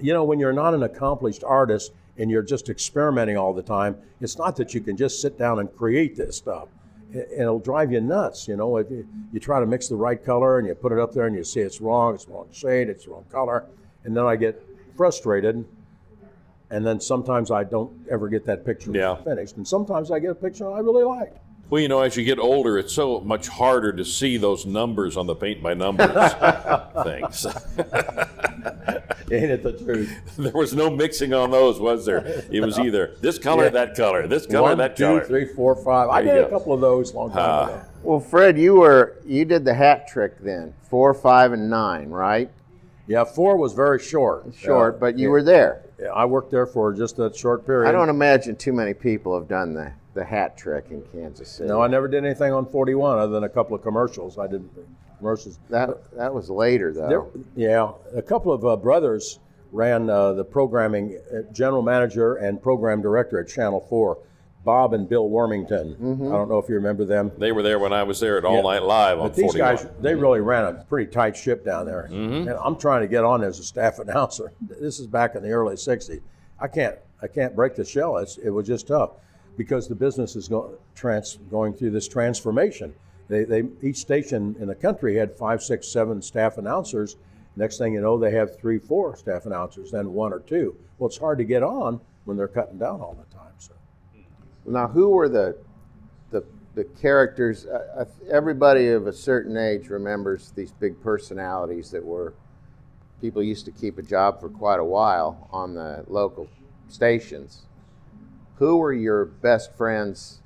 You know, when you're not an accomplished artist and you're just experimenting all the time, it's not that you can just sit down and create this stuff. It'll drive you nuts, you know. If you try to mix the right color and you put it up there and you see it's wrong shade, it's wrong color, and then I get frustrated, and then sometimes I don't ever get that picture finished, and sometimes I get a picture I really like. Well, you know, as you get older, it's so much harder to see those numbers on the paint by numbers things. Ain't it the truth? There was no mixing on those, was there? It was either this color, that color, this color, that color. 1, 2, 3, 4, 5. I did a couple of those a long time ago. Well, Fred, you did the hat trick then, 4, 5, and 9, right? Yeah, 4 was very short. But you were there. Yeah, I worked there for just a short period. I don't imagine too many people have done the hat trick in Kansas City. No, I never did anything on 41 other than a couple of commercials. I did commercials. That was later, though. A couple of brothers ran the programming, general manager and program director at Channel 4, Bob and Bill Wormington. Mm-hmm. I don't know if you remember them. They were there when I was there at All Night Live on But these 41. guys, they really ran a pretty tight ship down there. Mm-hmm. And I'm trying to get on as a staff announcer. This is back in the early 60s. I can't break the shell. It was just tough because the business is going through this transformation. They each station in the country had 5, 6, 7 staff announcers. Next thing you know, they have 3, 4 staff announcers, then 1 or 2. Well, it's hard to get on when they're cutting down all the time. So. Now, who were the characters? Everybody of a certain age remembers these big personalities that were people used to keep a job for quite a while on the local stations. Who were your best friends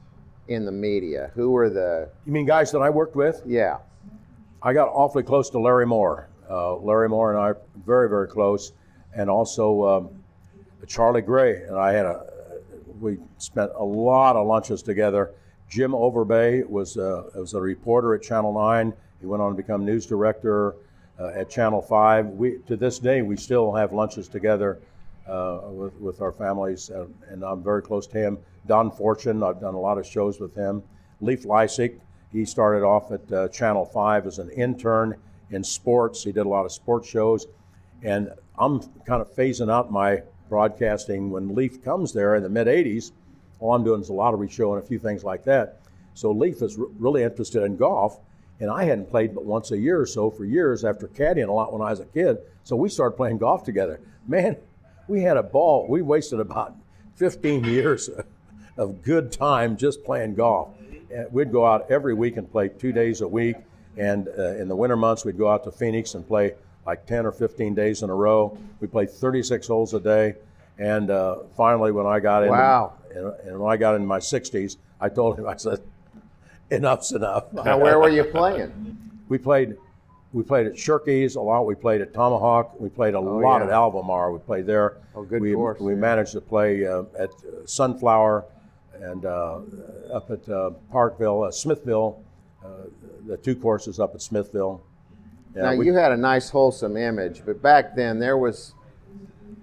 in the media? Who were the... You mean guys that I worked with? Yeah. I got awfully close to Larry Moore. Larry Moore and I are very, very close. And also Charlie Gray. And we spent a lot of lunches together. Jim Overbay was a reporter at Channel 9. He went on to become news director at Channel 5. To this day, we still have lunches together with our families, and I'm very close to him. Don Fortune, I've done a lot of shows with him. Leif Lysick, he started off at Channel 5 as an intern in sports. He did a lot of sports shows, and I'm kind of phasing out my broadcasting when Leif comes there in the mid-'80s. All I'm doing is a lottery show and a few things like that. So Leif is really interested in golf, and I hadn't played but once a year or so for years after caddying a lot when I was a kid. So we started playing golf together. Man, we had a ball. We wasted about 15 years of good time just playing golf. And we'd go out every week and play 2 days a week, And in the winter months, we'd go out to Phoenix and play like 10 or 15 days in a row. We played 36 holes a day. And finally, when I got in, and when I got in my 60s, I told him, I said, enough's enough. Now, where were you playing? We played at Shirky's a lot. We played at Tomahawk. We played a lot at Albemarle. We played there. Oh, good course. We managed to play at Sunflower and up at Parkville, Smithville, the 2 courses up at Smithville. Yeah, now, you had a nice, wholesome image, but back then there was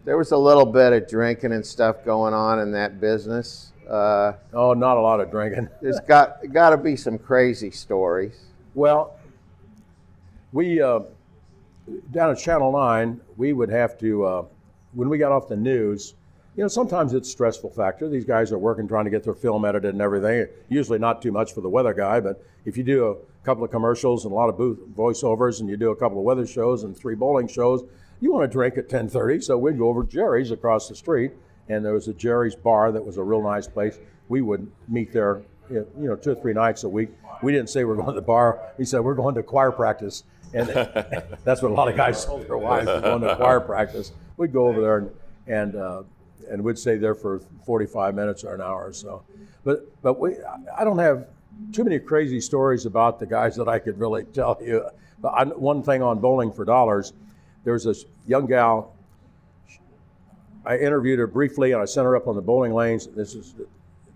a little bit of drinking and stuff going on in that business. Not a lot of drinking. There's got to be some crazy stories. Well, we down at Channel 9, we would have to, when we got off the news, sometimes it's a stressful factor. These guys are working, trying to get their film edited and everything. Usually not too much for the weather guy, but if you do a couple of commercials and a lot of booth voiceovers, and you do a couple of weather shows and 3 bowling shows, you want to drink at 10:30. So we'd go over to Jerry's across the street, and there was a Jerry's bar that was a real nice place. We would meet there, 2 or 3 nights a week. We didn't say we're going to the bar. We said we're going to choir practice. And that's what a lot of guys told their wives, we're going to choir practice. We'd go over there and we'd stay there for 45 minutes or an hour or so. But I don't have too many crazy stories about the guys that I could really tell you. But one thing on Bowling for Dollars, there's this young gal. I interviewed her briefly, and I sent her up on the bowling lanes. This is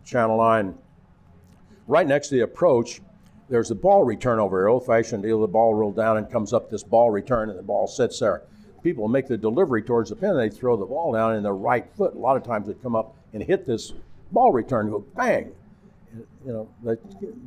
Channel 9. Right next to the approach, there's a ball return over here, old-fashioned deal. The ball rolled down and comes up this ball return, and the ball sits there. People make the delivery towards the pin, and they throw the ball down in their right foot. A lot of times they'd come up and hit this ball return and go bang. The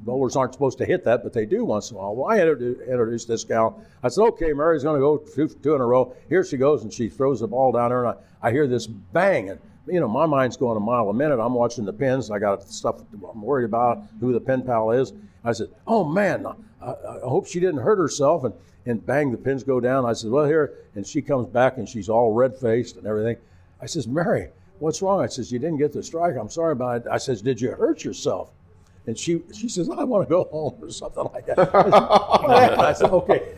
bowlers aren't supposed to hit that, but they do once in a while. Well, I introduced this gal. I said, okay, Mary's going to go two in a row. Here she goes, and she throws the ball down there, and I hear this bang. And, my mind's going a mile a minute. I'm watching the pins. I got stuff I'm worried about, who the pen pal is. I said, oh, man, I hope she didn't hurt herself. And bang, the pins go down. I said, well, here. And she comes back, and she's all red-faced and everything. I says, Mary, what's wrong? I says, you didn't get the strike. I'm sorry about it. I says, did you hurt yourself? And she says, I want to go home or something like that. I said, okay,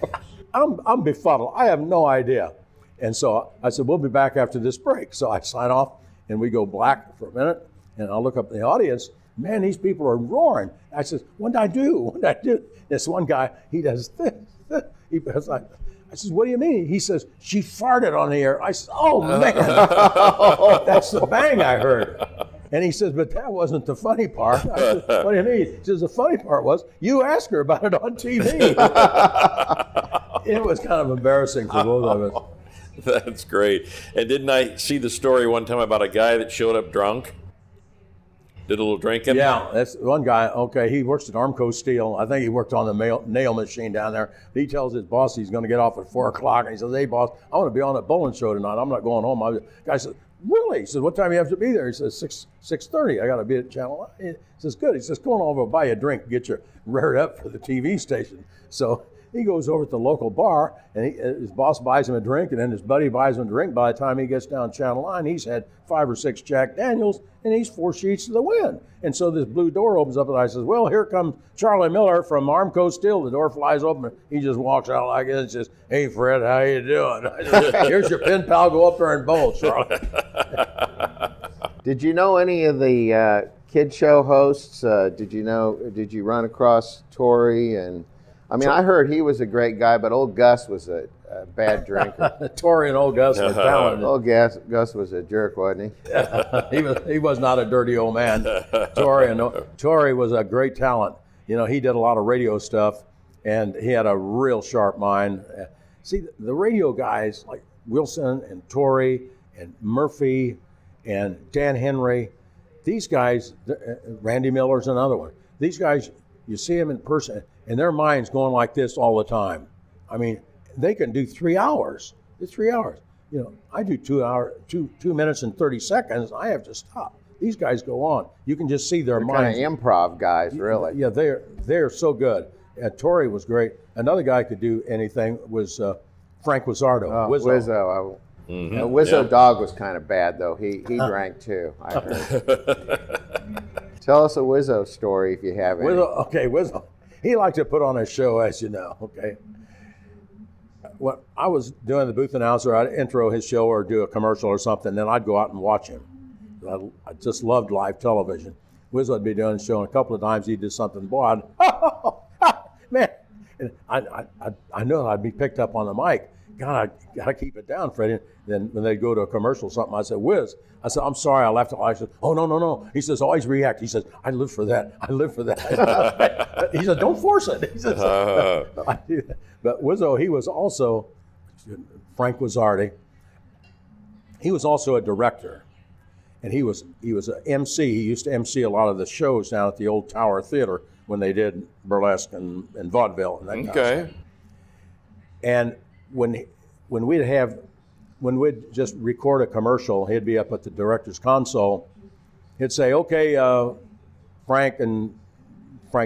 I'm befuddled. I have no idea. And so I said, we'll be back after this break. So I sign off, and we go black for a minute, and I look up in the audience. Man, these people are roaring. I said, what did I do? What did I do? This one guy, he does this. I says, what do you mean? He says, she farted on the air. I said, oh, man, that's the bang I heard. And he says, but that wasn't the funny part. I said, what do you mean? He says, the funny part was, you asked her about it on TV. It was kind of embarrassing for both of us. That's great. And didn't I see the story one time about a guy that showed up drunk? Did a little drinking? Yeah, that's one guy. Okay, he works at Armco Steel. I think he worked on the nail machine down there. He tells his boss he's going to get off at 4 o'clock. And he says, hey, boss, I want to be on that bowling show tonight. I'm not going home. The guy says, really? He says, what time do you have to be there? He says, 6:30. I got to be at Channel 9. He says, good. He says, go on over, buy you a drink, get you reared up for the TV station. So he goes over to the local bar, and his boss buys him a drink, and then his buddy buys him a drink. By the time he gets down Channel 9, he's had 5 or 6 Jack Daniels, and he's 4 sheets to the wind. And so this blue door opens up, and I says, well, here comes Charlie Miller from Armco Steel. The door flies open, and he just walks out like this and says, hey, Fred, how you doing? I said, here's your pen pal. Go up there and bowl, Charlie. Did you know any of the kid show hosts? Did you run across Tori? And I mean, I heard he was a great guy, but old Gus was a bad drinker. Tori and old Gus were talented. Old Gus was a jerk, wasn't he? He was not a dirty old man. Tori was a great talent. He did a lot of radio stuff, and he had a real sharp mind. See, the radio guys like Wilson and Tori and Murphy and Dan Henry, these guys, Randy Miller's another one. These guys, you see them in person, and their mind's going like this all the time. I mean, they can do 3 hours. It's 3 hours. I do 2 minutes and 30 seconds. I have to stop. These guys go on. You can just see their minds. Kind of improv guys, really. Yeah, they're so good. Tori was great. Another guy could do anything was Frank Wizzardo. Wizzo. Wizzo Dog was kind of bad, though. He drank too, I heard. Tell us a Wizzo story if you have any. Wizzo. he liked to put on a show, as you know, okay? When I was doing the booth announcer, I'd intro his show or do a commercial or something, then I'd go out and watch him. I just loved live television. Wiz would be doing a show, and a couple of times he'd do something, boy, man. And I know I'd be picked up on the mic. God, I got to keep it down, Freddie. Then when they'd go to a commercial or something, I said, Wiz, I said, I'm sorry, I left it. I said, oh, no. He says, always react. He says, I live for that. He said, don't force it. He says, I do that. But Wizzo, he was also, Frank Wizzardi, he was also a director. And he was an MC. He used to MC a lot of the shows down at the old Tower Theater when they did burlesque and vaudeville and that kind of stuff. And when we'd just record a commercial, he'd be up at the director's console. He'd say, okay, Frank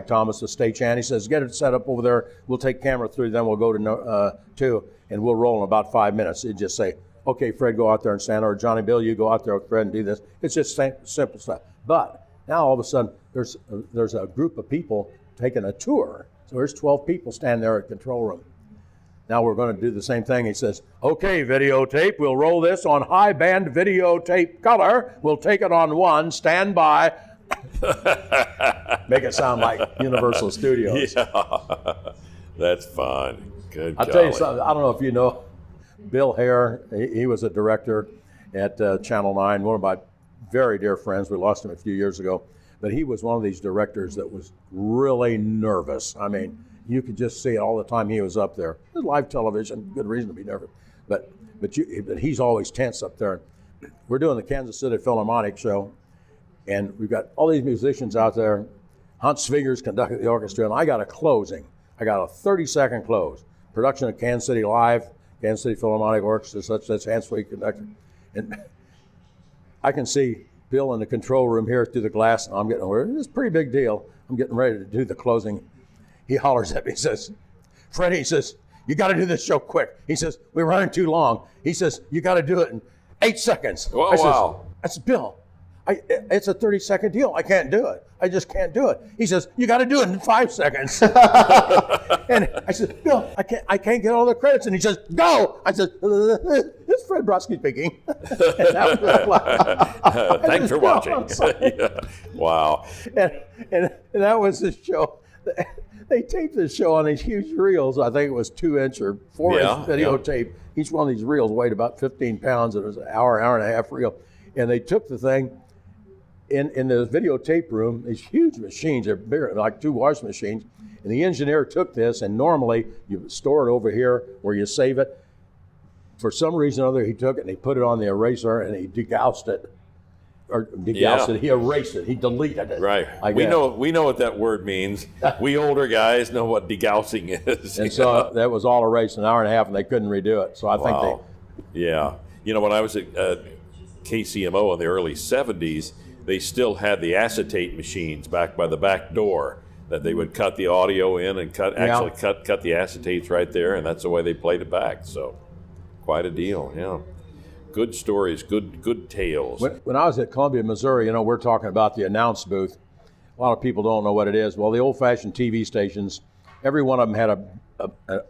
Thomas, the stagehand, he says, get it set up over there. We'll take camera 3, then we'll go to 2, and we'll roll in about 5 minutes. He'd just say, okay, Fred, go out there and stand, or Johnny Bill, you go out there with Fred and do this. It's just simple stuff. But now all of a sudden, there's a group of people taking a tour. So there's 12 people standing there at the control room. Now we're going to do the same thing. He says, okay, videotape, we'll roll this on high band videotape color. We'll take it on 1, stand by. Make it sound like Universal Studios. Yeah, that's fun. Good. I'll tell you something. I don't know if you know Bill Hare. He was a director at Channel 9, one of my very dear friends. We lost him a few years ago. But he was one of these directors that was really nervous. I mean, you could just see it all the time he was up there. It was live television, good reason to be nervous. But he's always tense up there. We're doing the Kansas City Philharmonic show, and we've got all these musicians out there. Hans Svigers conducted the orchestra, and I got a closing. I got a 30-second close. Production of Kansas City Live, Kansas City Philharmonic Orchestra, such Hans Svigers conducted. And I can see Bill in the control room here through the glass, and I'm getting over it. It's a pretty big deal. I'm getting ready to do the closing. He hollers at me, he says, Freddie, he says, you got to do this show quick. He says, we're running too long. He says, you got to do it in 8 seconds. Whoa, I said, Bill, it's a 30-second deal. I can't do it. I just can't do it. He says, you got to do it in 5 seconds. And I said, Bill, I can't get all the credits. And he says, go. I said, it's Fred Broski speaking. Thanks for watching. Yeah. Wow. And that was the show. They taped this show on these huge reels. I think it was 2-inch or 4-inch videotape. Each one of these reels weighed about 15 pounds. It was an hour and a half reel. And they took the thing in the videotape room, these huge machines, they're bigger, like 2 wash machines. And the engineer took this, and normally you store it over here where you save it. For some reason or other, he took it and he put it on the eraser and he degaussed it. He erased it. He deleted it. Right. We know what that word means. We older guys know what degaussing is. And so that was all erased in an hour and a half, and they couldn't redo it. So I think Yeah. You know, when I was at KCMO in the early 70s, they still had the acetate machines back by the back door that they would cut the audio in and cut the acetates right there, and that's the way they played it back. So quite a deal, yeah. Good stories, good tales. When I was at Columbia, Missouri, we're talking about the announce booth. A lot of people don't know what it is. Well, the old-fashioned TV stations, every one of them had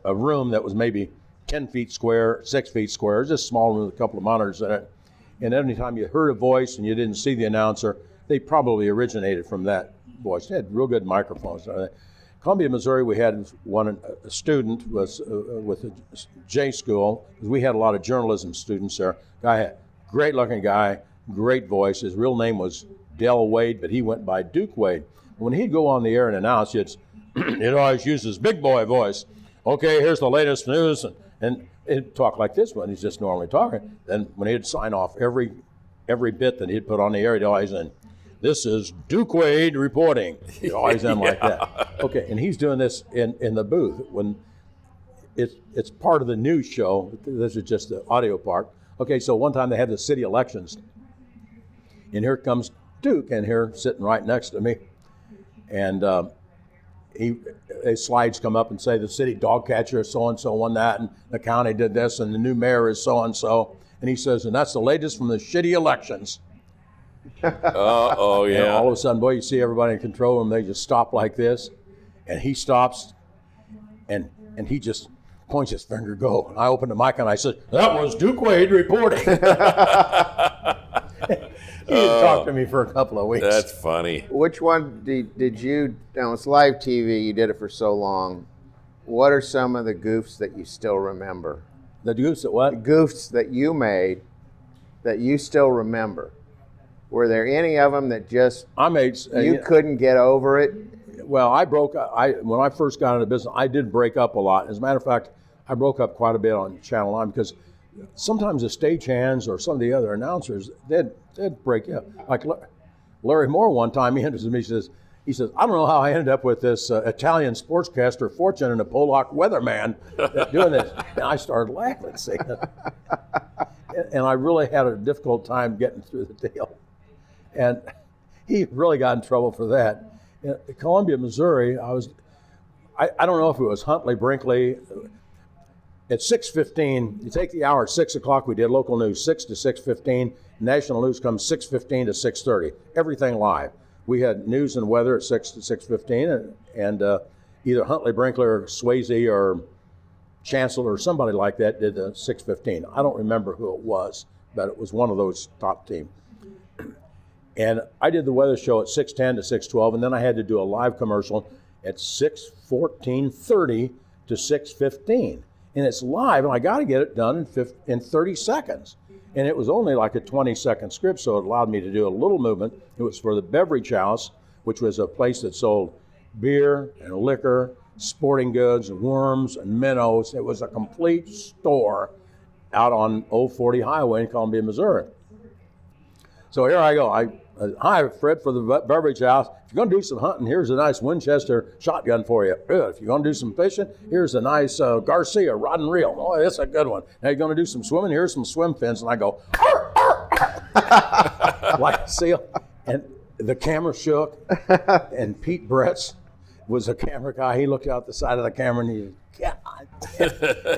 a room that was maybe 10 feet square, 6 feet square. It was just a small room with a couple of monitors in it. And any time you heard a voice and you didn't see the announcer, they probably originated from that voice. They had real good microphones. Columbia, Missouri, we had a student was with a J school. We had a lot of journalism students there. Great-looking guy, great voice. His real name was Del Wade, but he went by Duke Wade. When he'd go on the air and announce, he'd always use his big boy voice. Okay, here's the latest news, and he'd talk like this when he's just normally talking. Then when he'd sign off every bit that he'd put on the air, he'd always end, this is Duke Wade reporting. He'd always end like that. Okay, and he's doing this in the booth when it's part of the news show. This is just the audio part. Okay, so one time they had the city elections, and here comes Duke, and here sitting right next to me, and slides come up and say the city dog catcher is so-and-so won that, and the county did this, and the new mayor is so-and-so, and he says, and that's the latest from the shitty elections. Oh, yeah. And all of a sudden, boy, you see everybody in control room, they just stop like this, And he stops, and he just points his finger, go. And I opened the mic and I said, "That was Duke Wade reporting." He didn't talk to me for a couple of weeks. That's funny. Which one did you, now it's live TV, you did it for so long. What are some of the goofs that you still remember? The goofs that what? Goofs that you made that you still remember. Were there any of them that just you couldn't get over it? Well, when I first got into business, I did break up a lot. As a matter of fact, I broke up quite a bit on Channel 9 because sometimes the stagehands or some of the other announcers, they'd break up. Like Larry Moore one time, he enters me, he says, "I don't know how I ended up with this Italian sportscaster Fortune and a Polak weatherman doing this." And I started laughing, see. And I really had a difficult time getting through the deal. And he really got in trouble for that. In Columbia, Missouri, I don't know if it was Huntley, Brinkley. At 6:15, you take the hour at 6 o'clock, we did local news, 6 to 6:15. National news comes 6:15 to 6:30. Everything live. We had news and weather at 6 to 6:15, and either Huntley, Brinkley, or Swayze, or Chancellor, or somebody like that did the 6:15. I don't remember who it was, but it was one of those top teams. And I did the weather show at 6:10 to 6:12, and then I had to do a live commercial at 6:14:30 to 6:15. And it's live, and I got to get it done in 30 seconds. And it was only like a 20-second script, so it allowed me to do a little movement. It was for the Beverage House, which was a place that sold beer and liquor, sporting goods, and worms and minnows. It was a complete store out on Old 40 Highway in Columbia, Missouri. So here I go. Hi, Fred, for the Beverage House. If you're going to do some hunting, here's a nice Winchester shotgun for you. Good. If you're going to do some fishing, here's a nice Garcia rod and reel. Oh, that's a good one. Now you're going to do some swimming, here's some swim fins. And I go, arr, arr, arr. Like a seal. And the camera shook. And Pete Bretz was a camera guy. He looked out the side of the camera and he said, God.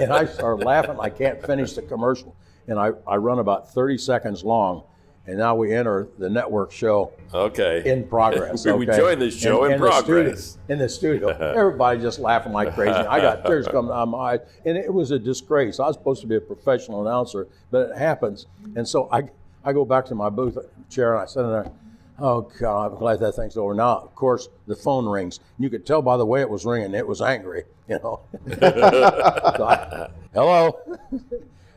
And I started laughing. I can't finish the commercial. And I run about 30 seconds long. And now we enter the network show. Okay. In progress. We joined this show in progress. In the studio. Everybody just laughing like crazy. I got tears coming out of my eyes. And it was a disgrace. I was supposed to be a professional announcer, but it happens. And so I go back to my booth chair and I sit in there. Oh, God, I'm glad that thing's over. Now, of course, the phone rings. You could tell by the way it was ringing, it was angry, you know. Hello?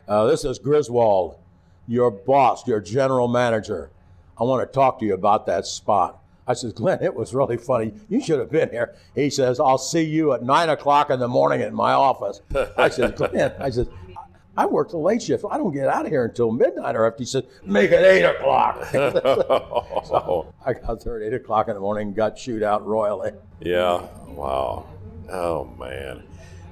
This is Griswold, your boss, your general manager. I want to talk to you about that spot. I said, Glenn, it was really funny. You should have been here. He says, I'll see you at 9 o'clock in the morning in my office. I said, Glenn, I work the late shift. I don't get out of here until midnight or after. He said, make it 8 o'clock. So I got there at 8 o'clock in the morning and got chewed out royally. Yeah. Wow. Oh, man.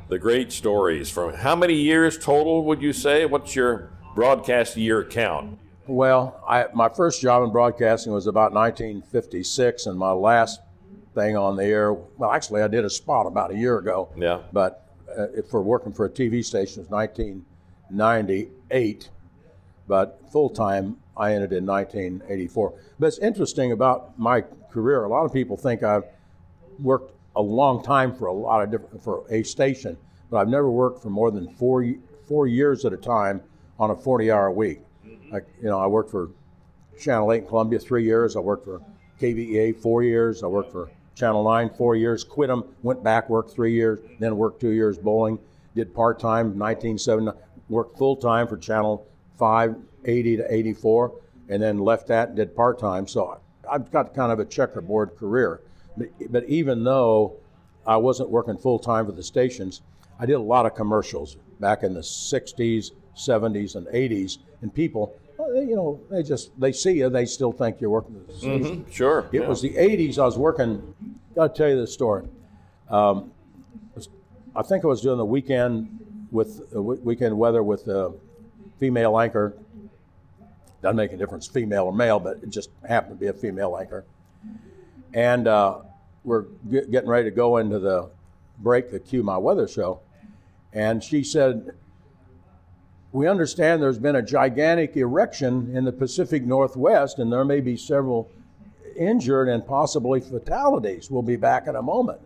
The great stories from how many years total would you say? What's your broadcast year count? Well, my first job in broadcasting was about 1956, and my last thing on the air, well, actually, I did a spot about a year ago. Yeah. But for working for a TV station, it was 1998. But full-time, I ended in 1984. But it's interesting about my career. A lot of people think I've worked a long time for for a station, but I've never worked for more than 4 years at a time on a 40-hour week. I worked for Channel 8 in Columbia 3 years. I worked for KVEA 4 years. I worked for Channel 9 4 years. Quit them, went back, worked 3 years, then worked 2 years bowling. Did part-time 1979. Worked full-time for Channel 5, 80 to 84, and then left that and did part-time. So I've got kind of a checkerboard career. But even though I wasn't working full-time for the stations, I did a lot of commercials back in the 60s, 70s, and 80s, and people, they see you, they still think you're working for the station. Mm-hmm. Sure. It was the 80s. I was working, got to tell you this story. I think I was doing the weekend weather with the female anchor. Doesn't make a difference, female or male, but it just happened to be a female anchor. And we're getting ready to go into the break, the Cue My Weather show. And she said, we understand there's been a gigantic erection in the Pacific Northwest, and there may be several injured and possibly fatalities. We'll be back in a moment.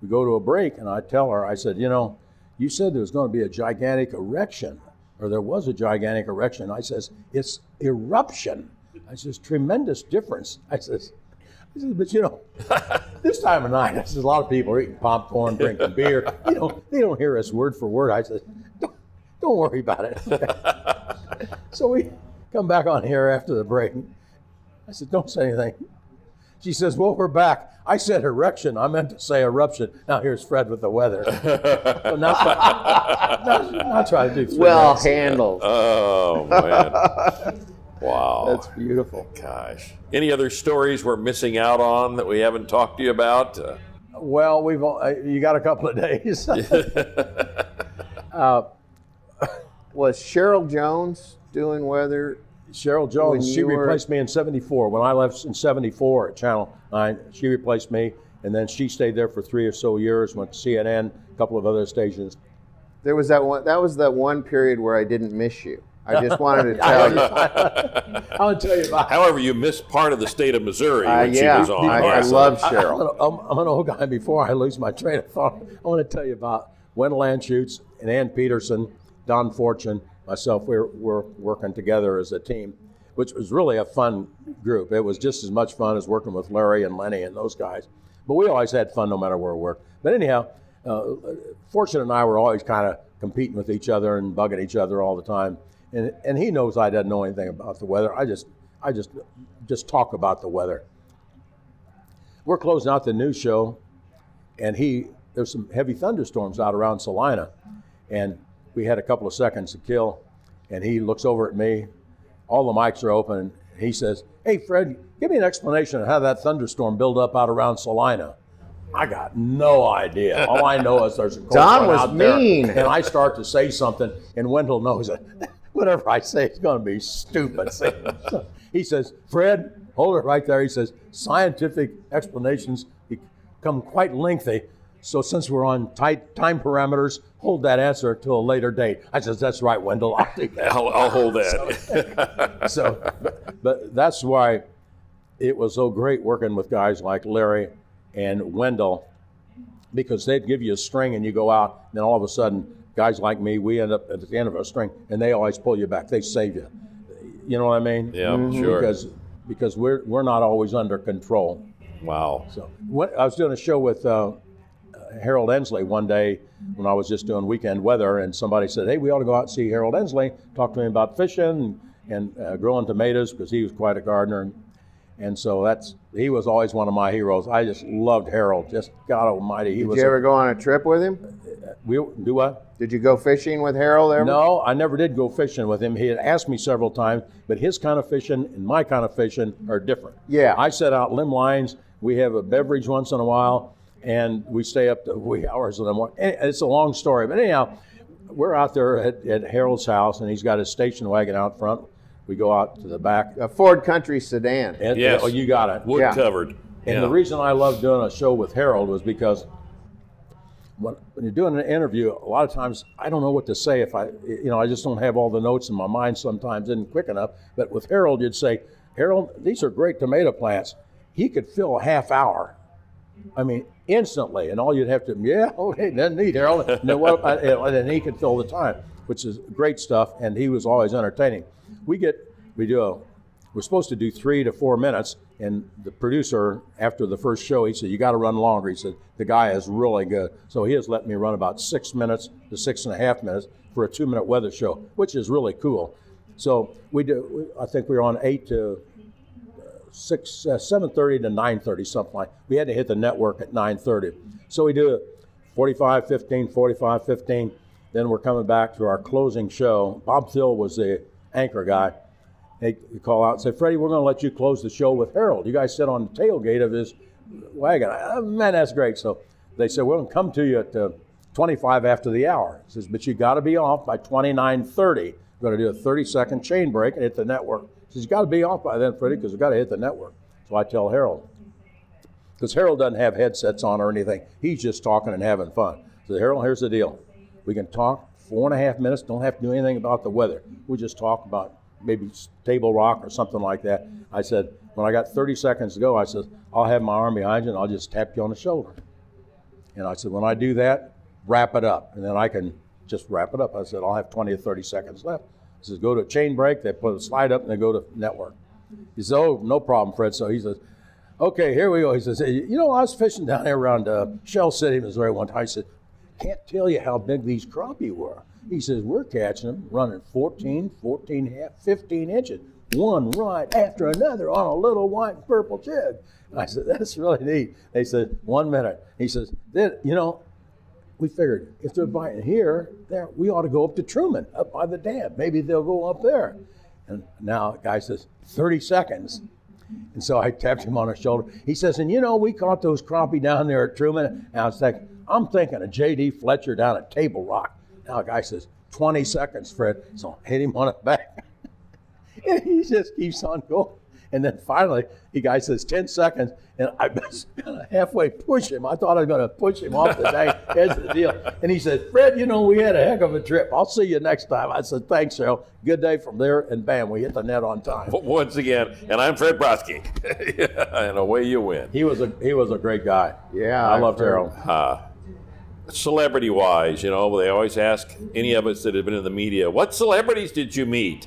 we go to a break, and I tell her, I said, you said there was going to be a gigantic erection, or there was a gigantic erection. I says, it's eruption. I says, tremendous difference. I says, but this time of night, I says, a lot of people are eating popcorn, drinking beer. They don't hear us word for word. I said, don't worry about it. So we come back on here after the break. I said, don't say anything. She says, well, we're back. I said erection. I meant to say eruption. Now here's Fred with the weather. So now try to do 3 Well minutes. handled. Oh, man. Wow. That's beautiful. Gosh. Any other stories we're missing out on that we haven't talked to you about? Well, you got a couple of days. Was Cheryl Jones doing weather? Cheryl Jones, When she you were- replaced me in 74. When I left in 74 at Channel 9, she replaced me, and then she stayed there for 3 or so years, went to CNN, a couple of other stations. There was that one. That was that one period where I didn't miss you. I just wanted to tell you. I want to tell you about However, you missed part of the state of Missouri when she was on. I so- love Cheryl. I'm an old guy. Before I lose my train of thought, I want to tell you about Wendell Anschutz and Ann Peterson, Don Fortune, myself. We're working together as a team, which was really a fun group. It was just as much fun as working with Larry and Lenny and those guys. But we always had fun no matter where we worked. But anyhow, Fortune and I were always kind of competing with each other and bugging each other all the time. And he knows I didn't know anything about the weather. I just talk about the weather. We're closing out the news show, and there's some heavy thunderstorms out around Salina, and we had a couple of seconds to kill, and he looks over at me. All the mics are open, and he says, "Hey, Fred, give me an explanation of how that thunderstorm built up out around Salina." I got no idea. All I know is there's a cold Don front was out there, mean. and I start to say something, and Wendell knows it. Whatever I say, it's going to be stupid. So he says, "Fred, hold it right there." He says, "Scientific explanations become quite lengthy. So since we're on tight time parameters, hold that answer till a later date." I says, "That's right, Wendell. I'll do that." I'll hold that. But that's why it was so great working with guys like Larry and Wendell, because they'd give you a string and you go out, and then all of a sudden, guys like me, we end up at the end of a string, and they always pull you back. They save you. You know what I mean? Yeah, sure. Because we're not always under control. Wow. So I was doing a show with Harold Ensley one day when I was just doing weekend weather, and somebody said, "Hey, we ought to go out and see Harold Ensley, talk to him about fishing and growing tomatoes," because he was quite a gardener. And so he was always one of my heroes. I just loved Harold. Just God Almighty, Did you ever go on a trip with him? We do what? Did you go fishing with Harold ever? No, I never did go fishing with him. He had asked me several times, but his kind of fishing and my kind of fishing are different. Yeah. I set out limb lines. We have a beverage once in a while, and we stay up to wee hours in the morning. It's a long story, but anyhow, we're out there at Harold's house, and he's got his station wagon out front. We go out to the back. A Ford Country sedan. And, Yes. Oh, you got it. Wood Yeah. covered. And the reason I love doing a show with Harold was because when you're doing an interview, a lot of times I don't know what to say if I just don't have all the notes in my mind sometimes, isn't quick enough. But with Harold, you'd say, "Harold, these are great tomato plants." He could fill a half hour. I mean, instantly, and all you'd have to, "Yeah, okay, that's neat, Harold." And then he could fill the time, which is great stuff, and he was always entertaining. We're supposed to do 3 to 4 minutes, and the producer, after the first show, he said, "You got to run longer." He said, "The guy is really good." So he has let me run about 6 minutes to 6.5 minutes for a 2-minute weather show, which is really cool. So I think we were on 8 to 7:30 to 9:30, something like. We had to hit the network at 9:30. So we do 45-15, 45-15. Then we're coming back to our closing show. Bob Thill was the anchor guy. They call out and say, "Freddie, we're going to let you close the show with Harold. You guys sit on the tailgate of his wagon." Man, that's great. So they said, "We're going to come to you at 25 after the hour." He says, "But you got to be off by 29:30. We're going to do a 30-second chain break and hit the network." He says, "You got to be off by then, Freddie, because we've got to hit the network." So I tell Harold, because Harold doesn't have headsets on or anything. He's just talking and having fun. So Harold, here's the deal. We can talk 4.5 minutes, don't have to do anything about the weather. We just talk about maybe Table Rock or something like that. I said, when I got 30 seconds to go, I said, "I'll have my arm behind you and I'll just tap you on the shoulder." And I said, when I do that, wrap it up. And then I can just wrap it up. I said, I'll have 20 or 30 seconds left. He says, go to chain break. They put a slide up and they go to network. He says, oh, no problem, Fred. So he says, okay, here we go. He says, hey, you know, I was fishing down there around Shell City, Missouri one time. I said, can't tell you how big these crappie were. He says, we're catching them running 14, 14 half, 15 inches, one right after another on a little white and purple jig. And I said, that's really neat. They said, 1 minute. He says, you know, we figured if they're biting here, there, we ought to go up to Truman, up by the dam. Maybe they'll go up there. And now the guy says, 30 seconds. And so I tapped him on the shoulder. He says, and you know, we caught those crappie down there at Truman. And I was thinking, I'm thinking of J.D. Fletcher down at Table Rock. Now the guy says, 20 seconds, Fred. So I hit him on the back. And he just keeps on going. And then finally, the guy says 10 seconds, and I was going to halfway push him. I thought I was going to push him off the edge of the deal. And he said, Fred, you know, we had a heck of a trip. I'll see you next time. I said, thanks, Cheryl. Good day from there. And bam, we hit the net on time. Once again, and I'm Fred Broski. And away you win. He was a great guy. Yeah, I loved Harold. Celebrity-wise, you know, they always ask any of us that have been in the media, what celebrities did you meet?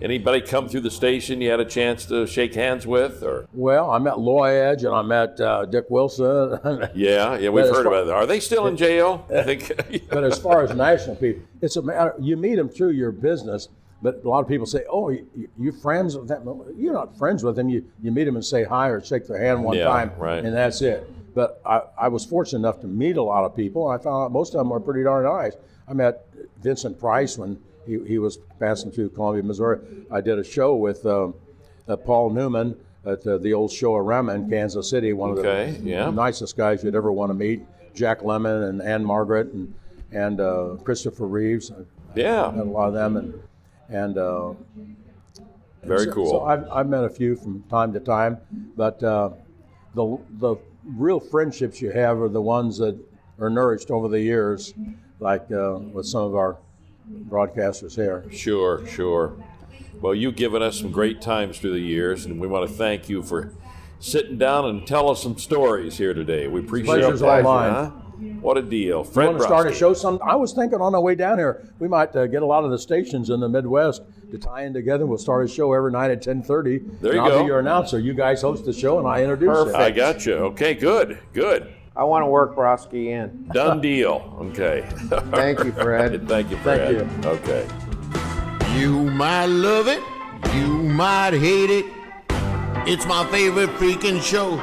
Anybody come through the station you had a chance to shake hands with? Or Well, I met Loy Edge and I met Dick Wilson. Yeah, we've heard about that. Are they still in jail? I think. But as far as national people, it's a matter, you meet them through your business, but a lot of people say, oh, you're friends with them. You're not friends with them. You meet them and say hi or shake their hand one time, right. And that's it. But I was fortunate enough to meet a lot of people. I found out most of them were pretty darn nice. I met Vincent Price when he was passing through Columbia, Missouri. I did a show with Paul Newman at the old show Arama in Kansas City, one of the nicest guys you'd ever want to meet. Jack Lemmon and Ann Margaret and Christopher Reeves. Yeah. Met a lot of them. Very cool. So I've met a few from time to time, but the real friendships you have are the ones that are nourished over the years, like with some of our broadcasters here. Sure. Well, you've given us some great times through the years, and we want to thank you for sitting down and tell us some stories here today. We appreciate it. Pleasure's all mine. Huh? What a deal. You Fred want to start a Broski. show some? I was thinking on our way down here, we might get a lot of the stations in the Midwest to tie in together. We'll start a show every night at 10:30. There you I'll go. be your announcer. You guys host the show, and I introduce it. I got you. Okay, good. I want to work Broski in. Done deal. Okay. Thank you, Fred. Thank you, Fred. Thank you. Okay. You might love it, you might hate it. It's my favorite freaking show.